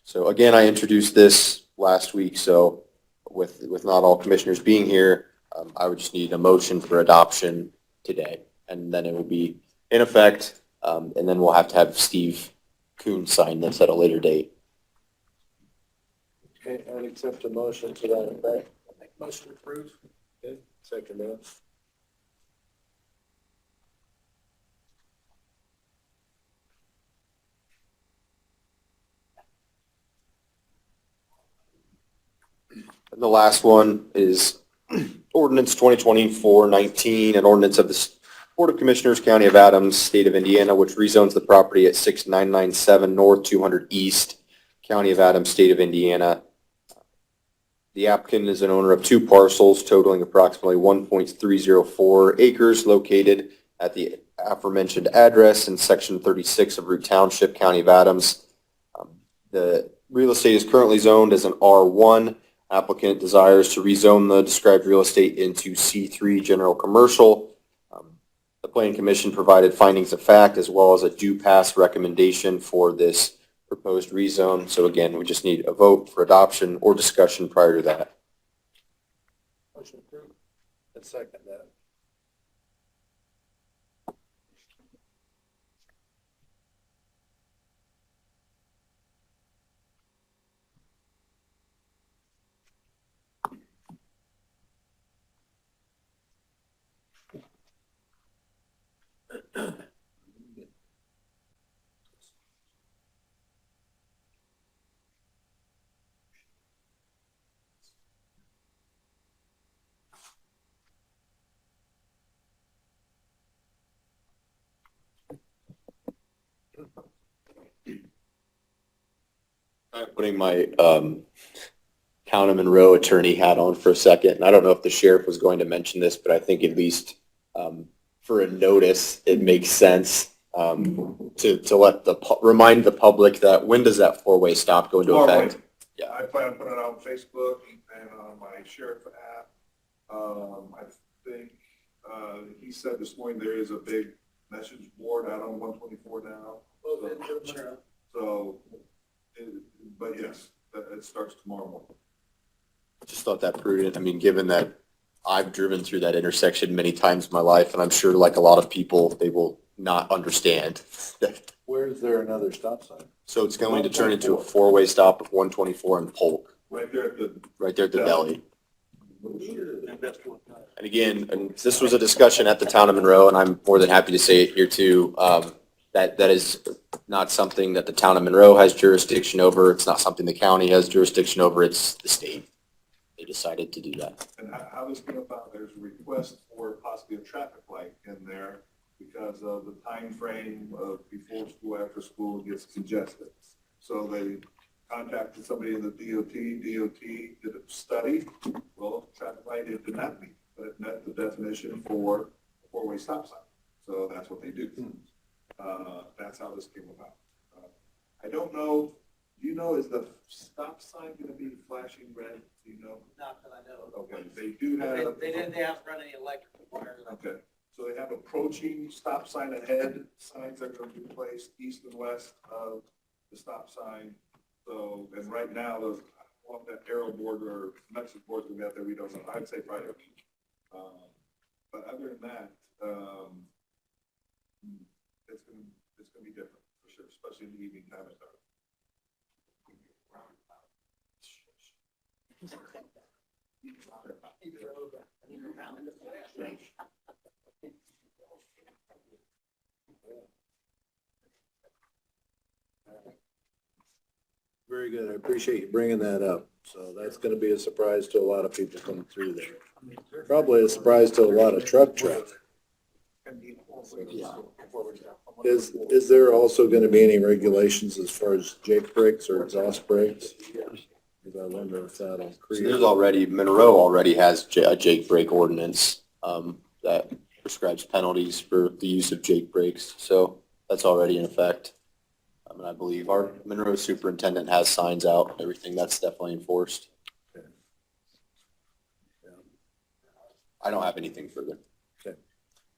So again, I introduced this last week, so with not all commissioners being here, I would just need a motion for adoption today, and then it will be in effect, and then we'll have to have Steve Kuhn sign this at a later date. Okay, I'd accept a motion to that effect. Motion approved. Okay, second that. And the last one is ordinance 2024-19, an ordinance of the Board of Commissioners, County of Adams, State of Indiana, which rezones the property at 6997 North 200 East, County of Adams, State of Indiana. The applicant is an owner of two parcels totaling approximately 1.304 acres located at the aforementioned address in Section 36 of Root Township, County of Adams. The real estate is currently zoned as an R1. Applicant desires to rezone the described real estate into C3 general commercial. The Planning Commission provided findings of fact as well as a due pass recommendation for this proposed rezone. So again, we just need a vote for adoption or discussion prior to that. Motion approved. And second that. I'm putting my Town of Monroe attorney hat on for a second. And I don't know if the sheriff was going to mention this, but I think at least for a notice, it makes sense to let remind the public that when does that four-way stop go into effect? Yeah, I plan on putting it on Facebook and on my sheriff app. I think he said this morning there is a big message board out on 124 now. So, but yes, it starts tomorrow morning. Just thought that prudent. I mean, given that I've driven through that intersection many times in my life, and I'm sure like a lot of people, they will not understand that. Where is there another stop sign? So it's going to turn into a four-way stop of 124 and Polk, Right there at the. right there at the deli. And again, and this was a discussion at the Town of Monroe, and I'm more than happy to say it here too, that is not something that the Town of Monroe has jurisdiction over. It's not something the county has jurisdiction over. It's the state. They decided to do that. And how this came about, there's a request for possibly a traffic light in there because of the time frame of before school, after school gets congested. So they contacted somebody in the DOT. DOT did a study. Well, traffic light it did not meet, but it met the definition for a four-way stop sign. So that's what they do. That's how this came about. I don't know, do you know, is the stop sign gonna be flashing red? Do you know? Not that I know of. Okay, they do have. They haven't run any electrical wires. Okay, so they have approaching stop sign ahead signs that are gonna be placed east and west of the stop sign. So, and right now, those, what that arrow board or message board's gonna be out there, we don't know. I'd say probably a week. But other than that, it's gonna be different for sure, especially in the evening time at dark. Very good. I appreciate you bringing that up. So that's gonna be a surprise to a lot of people coming through there. Probably a surprise to a lot of truck traffic. Is there also gonna be any regulations as far as Jake brakes or exhaust brakes? Because I wonder if that'll So create. there's already, Monroe already has a Jake brake ordinance that prescribes penalties for the use of Jake brakes. So that's already in effect. And I believe our Monroe superintendent has signs out, everything that's definitely enforced. I don't have anything further.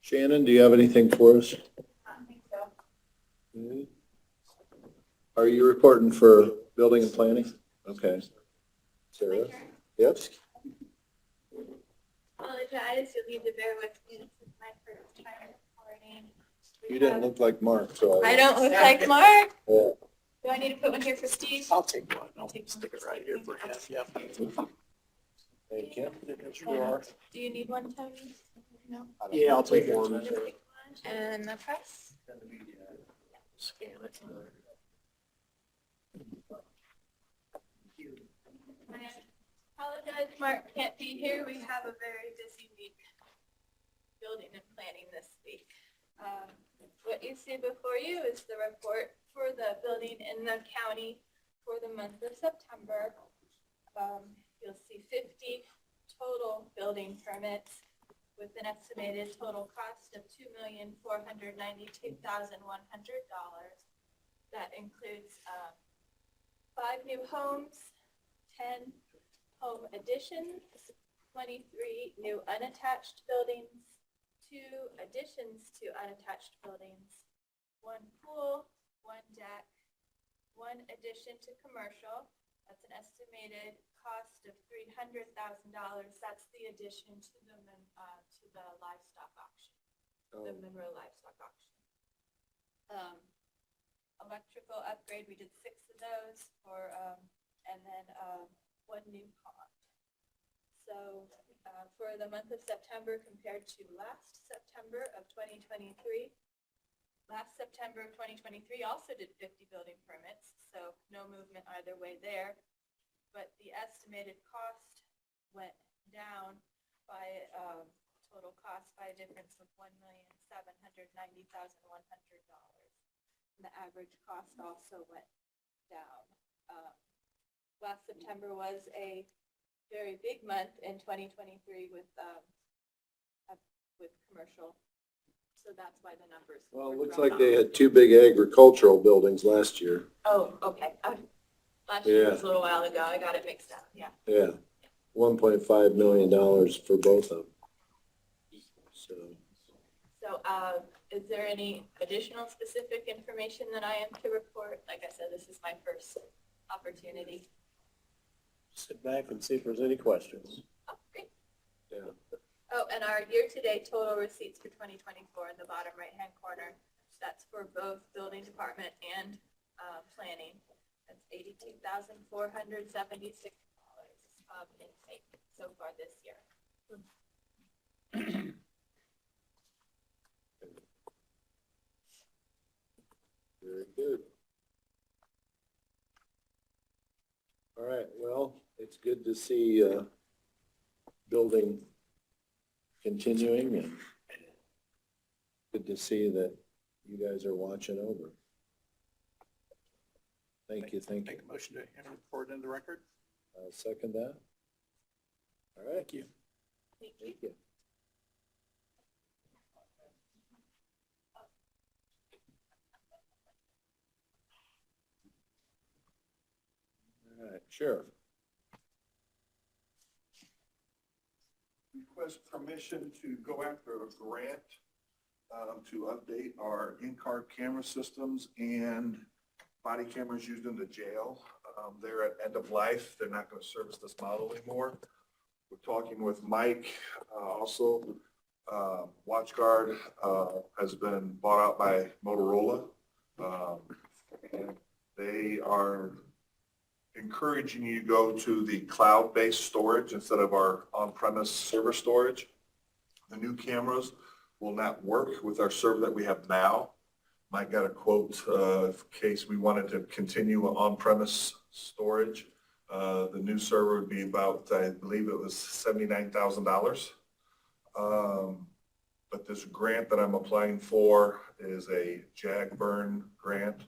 Shannon, do you have anything for us? Mhm. Are you reporting for building and planning? Okay. Sarah? Yep. Apologize, you'll need to bear with me, this is my first time recording. You didn't look like Mark, so. I don't look like Mark. Yeah. Do I need to put one here for Steve? I'll take one. I'll stick it right here for you. Yep. Thank you. Do you need one, Tony? No? Yeah, I'll take one. And the press? I apologize, Mark can't be here. We have a very busy week building and planning this week. What you see before you is the report for the building in the county for the month of September. You'll see 50 total building permits with an estimated total cost of $2,492,100. That includes 5 new homes, 10 home additions, 23 new unattached buildings, 2 additions to unattached buildings, 1 pool, 1 deck, 1 addition to commercial. That's an estimated cost of $300,000. That's the addition to the livestock auction, the Monroe livestock auction. Electrical upgrade, we did 6 of those for, and then 1 new pond. So for the month of September compared to last September of 2023, last September of 2023 also did 50 building permits, so no movement either way there. But the estimated cost went down by total cost by a difference of $1,790,100. And the average cost also went down. Last September was a very big month in 2023 with commercial. So that's why the numbers. Well, it were looks thrown like they off. had 2 big agricultural buildings last year. Oh, okay. Last year Yeah. was a little while ago. I got it mixed up. Yeah. Yeah. $1.5 million for both of them. So, So is there any additional specific information that I am to report? Like I said, this is my first opportunity. Sit back and see if there's any questions. Oh, great. yeah. Oh, and our year-to-date total receipts for 2024 in the bottom right-hand corner. That's for both building department and planning. That's $82,476 of intake so far this year. Very good. All right, well, it's good to see building continuing and good to see that you guys are watching over. Thank you, thank you. Make a motion to enter the report into the record. I'll second that. All right. Thank you. Thank you. Thank you. Sheriff. Request permission to go after a grant to update our in-car camera systems and body cameras used in the jail. They're at end of life. They're not going to service this model anymore. We're talking with Mike also. WatchGuard has been bought out by Motorola. And they are encouraging you to go to the cloud-based storage instead of our on-premise server storage. The new cameras will not work with our server that we have now. Mike got a quote in case we wanted to continue on-premise storage. The new server would be about, I believe it was $79,000. But this grant that I'm applying for is a JAG-BURN grant.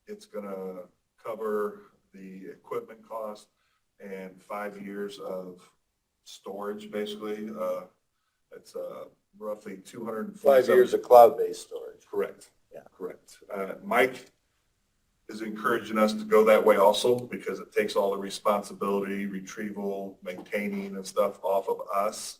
It's going to cover the equipment cost and 5 years of storage, basically. It's roughly 247. 5 years of cloud-based storage. Correct. Yeah. Correct. Mike is encouraging us to go that way also because it takes all the responsibility, retrieval, maintaining and stuff off of us.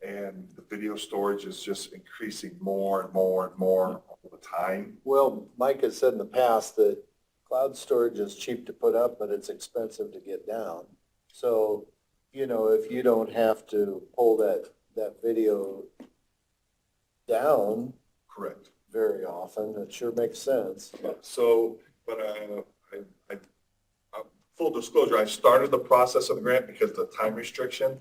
And the video storage is just increasing more and more and more all the time. Well, Mike has said in the past that cloud storage is cheap to put up, but it's expensive to get down. So, you know, if you don't have to pull that video down Correct. very often, it sure makes sense. So, but full disclosure, I started the process of the grant because of the time restriction.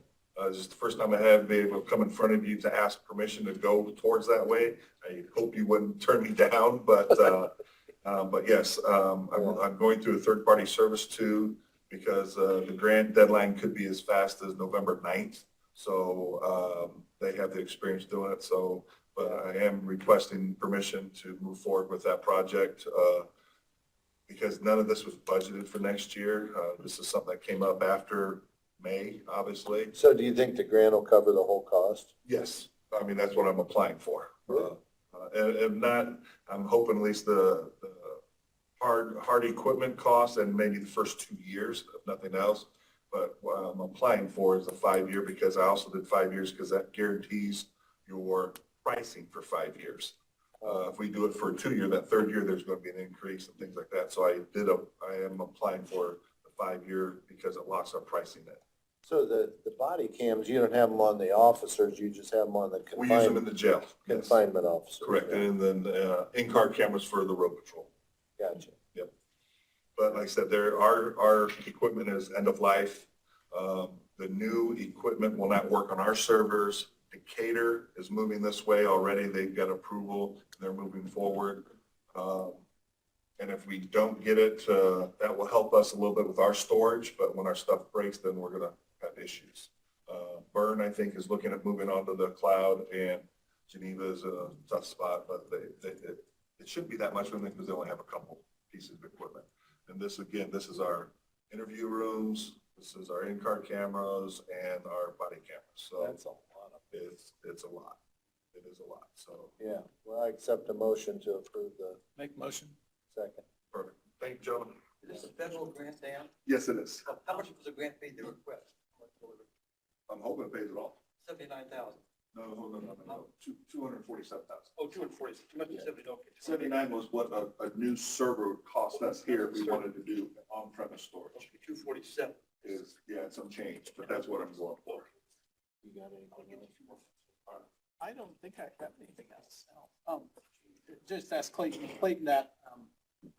This is the first time I have been able to come in front of you to ask permission to go towards that way. I hope you wouldn't turn me down, but yes, I'm going through a third-party service too because the grant deadline could be as fast as November 9th. So they have the experience doing it. So, but I am requesting permission to move forward with that project because none of this was budgeted for next year. This is something that came up after May, obviously. So do you think the grant will cover the whole cost? Yes, I mean, that's what I'm applying for. And not, I'm hoping at least the hard equipment costs and maybe the first 2 years, if nothing else. But what I'm applying for is a 5 year because I also did 5 years because that guarantees your pricing for 5 years. If we do it for a 2 year, that third year, there's going to be an increase and things like that. So I am applying for the 5 year because it locks our pricing in. So the body cams, you don't have them on the officers, you just have them on the We use them in the jail. Yes. confinement officers? Correct, and then in-car cameras for the road patrol. Gotcha. Yep. But like I said, our equipment is end of life. The new equipment will not work on our servers. Decatur is moving this way already. They've got approval. They're moving forward. And if we don't get it, that will help us a little bit with our storage. But when our stuff breaks, then we're going to have issues. Burn, I think, is looking at moving onto the cloud, and Geneva is a tough spot, but it shouldn't be that much for them because they only have a couple pieces of equipment. And this, again, this is our interview rooms, this is our in-car cameras, and our body cameras. So That's a lot of it's a lot. It is a lot. So Yeah, well, I accept a motion to approve the Make motion. second. perfect. Thank you, gentlemen. Is this a federal grant, Dan? Yes, it is. How much was the grant paid to request? I'm hoping it pays it all. 79,000. No, 247,000. Oh, 240, you must be 70, okay. 79 was what a new server would cost us here if we wanted to do on-premise storage. Okay, 247. Is, yeah, it's some change, but that's what I'm going for. You got anything else? I don't think I have anything else. Just ask Clayton that,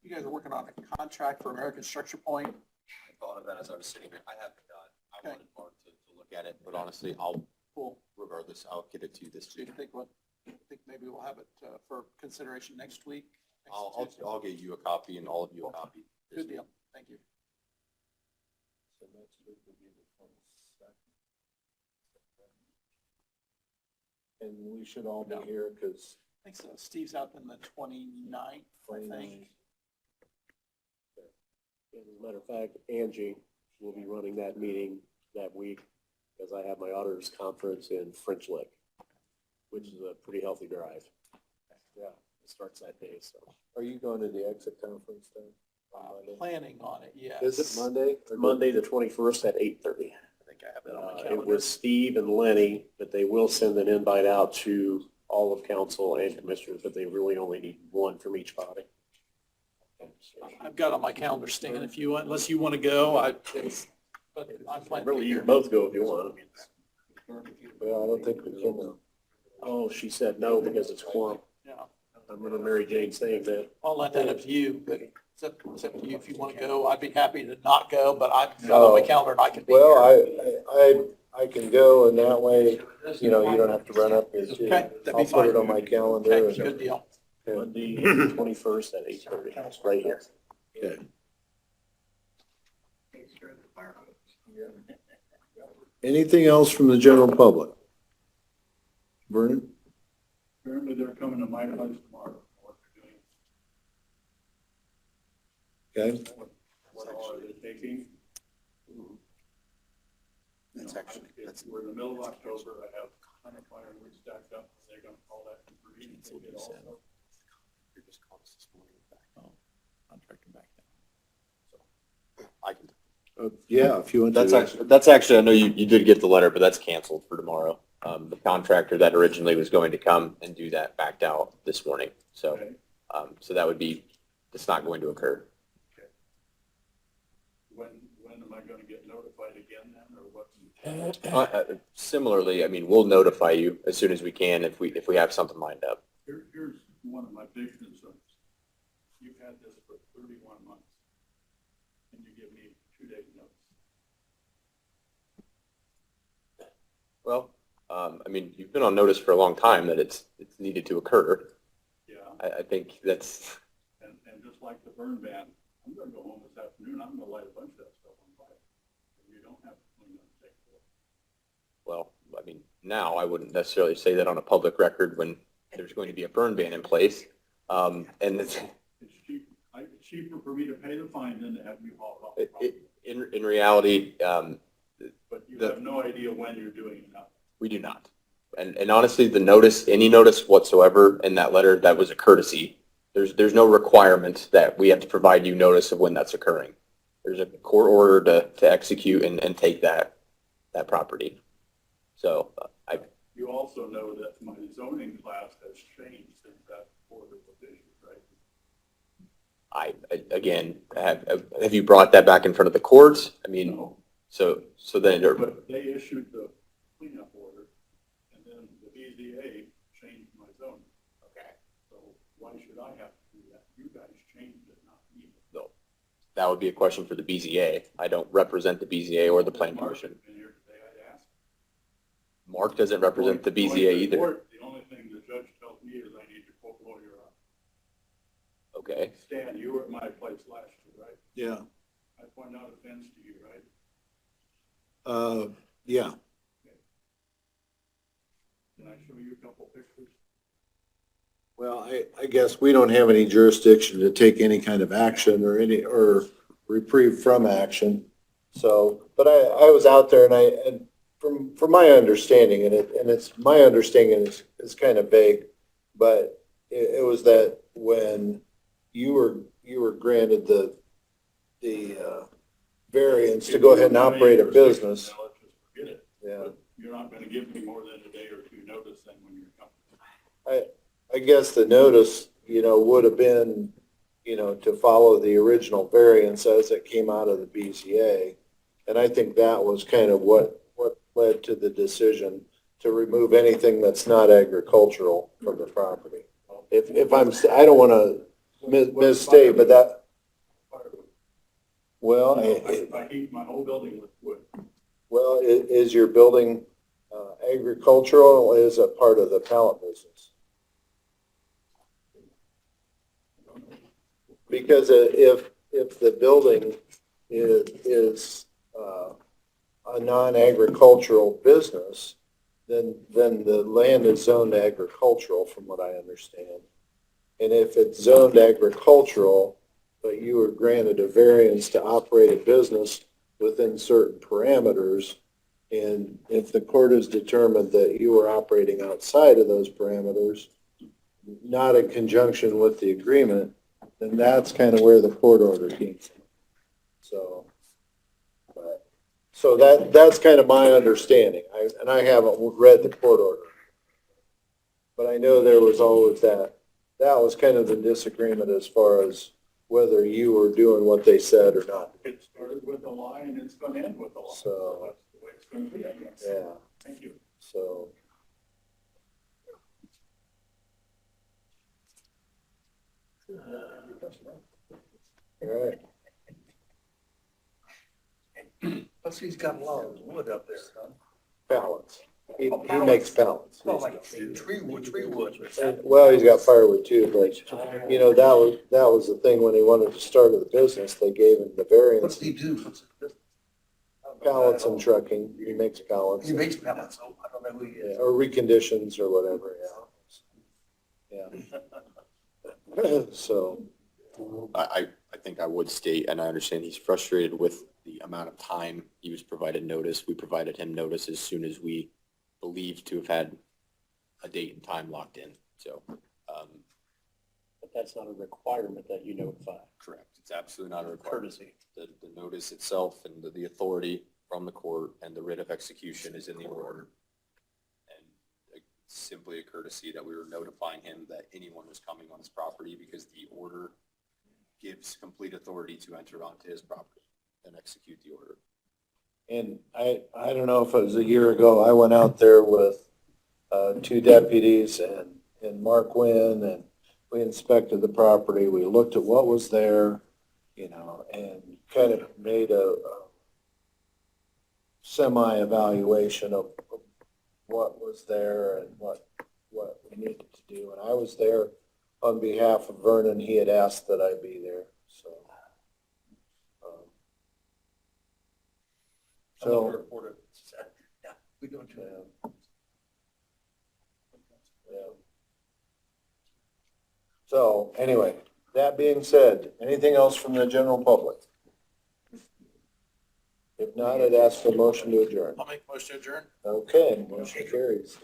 you guys are working on a contract for American Structure Point. I thought of that as I was sitting here. I haven't done. I Okay. wanted Mark to look at it, but honestly, I'll, Cool. regardless, I'll get it to you this Do you week. think maybe we'll have it for consideration next week? Next I'll Tuesday? get you a copy and all of you a copy. this Good week. deal. Thank you. So next week will be the 22nd. And we should all be No. here because I think so. Steve's out on the 29th, I think. And as a matter of fact, Angie will be running that meeting that week because I have my auditors conference in French Lick, which is a pretty healthy drive. Yeah, it starts that day, so. Are you going to the exit conference then? Planning on it, yes. Is it Monday? Monday, the 21st at 8:30. I think I have it on my It calendar. was Steve and Lenny, but they will send an invite out to all of council and commissioners, but they really only need one from each body. I've got it on my calendar, Stan, if you want, unless you want to go, but I'm planning. Really, you can both go if you want. I mean, Well, I don't think we can. oh, she said no because it's quorum. Yeah, I remember Mary Jane saying that. I'll let that up to you, but it's up to you if you want to go. I'd be happy to not go, but I've got it on my calendar and I can be Well, here. I can go and that way, you know, you don't have to run up here too. Okay, that'd be I'll put it fine. on my calendar. Okay, good deal. Monday, 21st at 8:30, right here. Okay. Anything else from the general public? Vernon? Apparently they're coming to my place tomorrow. What they're doing. Okay. What all are they taking? That's actually, that's, We're in the middle of October. I have a ton of firewood stacked up. They're gonna call that debris and take it also. Contractor back down. I can, Yeah, if you want to. that's actually, I know you did get the letter, but that's canceled for tomorrow. The contractor that originally was going to come and do that backed out this morning. So, Okay. so that would be, it's not going to occur. When am I gonna get notified again then, or what? Similarly, I mean, we'll notify you as soon as we can if we have something lined up. Here's one of my big concerns. You've had this for 31 months, and you give me 2 days notice. Well, I mean, you've been on notice for a long time that it's needed to occur. Yeah, I think that's, and just like the burn ban, I'm gonna go home this afternoon, I'm gonna light a bunch of that stuff on fire. And you don't have to clean up and take it away. well, I mean, now I wouldn't necessarily say that on a public record when there's going to be a burn ban in place. And it's, It's cheaper for me to pay the fine than to have you haul off the property. in reality, But you have no idea when you're doing it now. we do not. And honestly, the notice, any notice whatsoever in that letter, that was a courtesy. There's no requirement that we have to provide you notice of when that's occurring. There's a court order to execute and take that property. So You also know that my zoning class has changed since that order was issued, right? again, have you brought that back in front of the courts? I mean, No. so then, But they issued the cleanup order, and then the BZA changed my zoning. okay, So why should I have to do that? You guys changed it, not me. that would be a question for the BZA. I don't represent the BZA or the Plan Mark Commission. has been here today, I'd ask. Mark doesn't represent the Going BZA to either. court, the only thing the judge tells me is I need to quote lawyer up. Okay, Stan, you were at my place last year, right? Yeah, I pointed out a fence to you, right? yeah. Can I show you a couple pictures? Well, I guess we don't have any jurisdiction to take any kind of action or reprieve from action. So, but I was out there and from my understanding, it's my understanding is kind of vague, but it was that when you were granted the variance to go ahead and operate a business. Now let's just forget it. Yeah. But you're not gonna give me more than a day or two notice then when you're coming. I guess the notice, would have been, to follow the original variance as it came out of the BZA. And I think that was kind of what led to the decision to remove anything that's not agricultural from the property. I don't want to misstate, but that, well, I heat my whole building with wood. well, is your building agricultural or is it part of the pallet business? Because if the building is a non-agricultural business, then the land is zoned agricultural from what I understand. And if it's zoned agricultural, but you were granted a variance to operate a business within certain parameters, and if the court has determined that you were operating outside of those parameters, not in conjunction with the agreement, then that's kind of where the court order came from. So, so that's kind of my understanding. And I haven't read the court order. But I know there was always that was kind of the disagreement as far as whether you were doing what they said or not. It started with a lie and it's gonna end with a lie. So- That's the way it's gonna be, I guess. Yeah, Thank you. so. All right. Plus he's got a lot of wood up there, huh? Pallets. He makes pallets. Well, like tree wood. And, well, he's got firewood too, but, you know, that was the thing when he wanted to start the business, they gave him the What's variance. he do? Pallets and trucking, he makes pallets. He makes pallets, so I don't know who he Yeah, is. or reconditions or whatever, yeah. Yeah. So, I think I would state, and I understand he's frustrated with the amount of time he was provided notice. We provided him notice as soon as we believed to have had a date and time locked in. So, But that's not a requirement that you notify. correct. It's absolutely not a requirement. Courtesy. The notice itself and the authority from the court and the writ of execution is in the order. And it's simply a courtesy that we were notifying him that anyone was coming on his property because the order gives complete authority to enter onto his property and execute the order. and I don't know if it was a year ago, I went out there with, 2 deputies and Mark Wynn, and we inspected the property. We looked at what was there, you know, and kind of made a semi-evaluation of what was there and what we needed to do. And I was there on behalf of Vernon. He had asked that I be there, so. So, Yeah, we don't do that. yeah. So, anyway, that being said, anything else from the general public? If not, I'd ask for a motion to adjourn. I'll make a motion to adjourn. Okay, motion carries.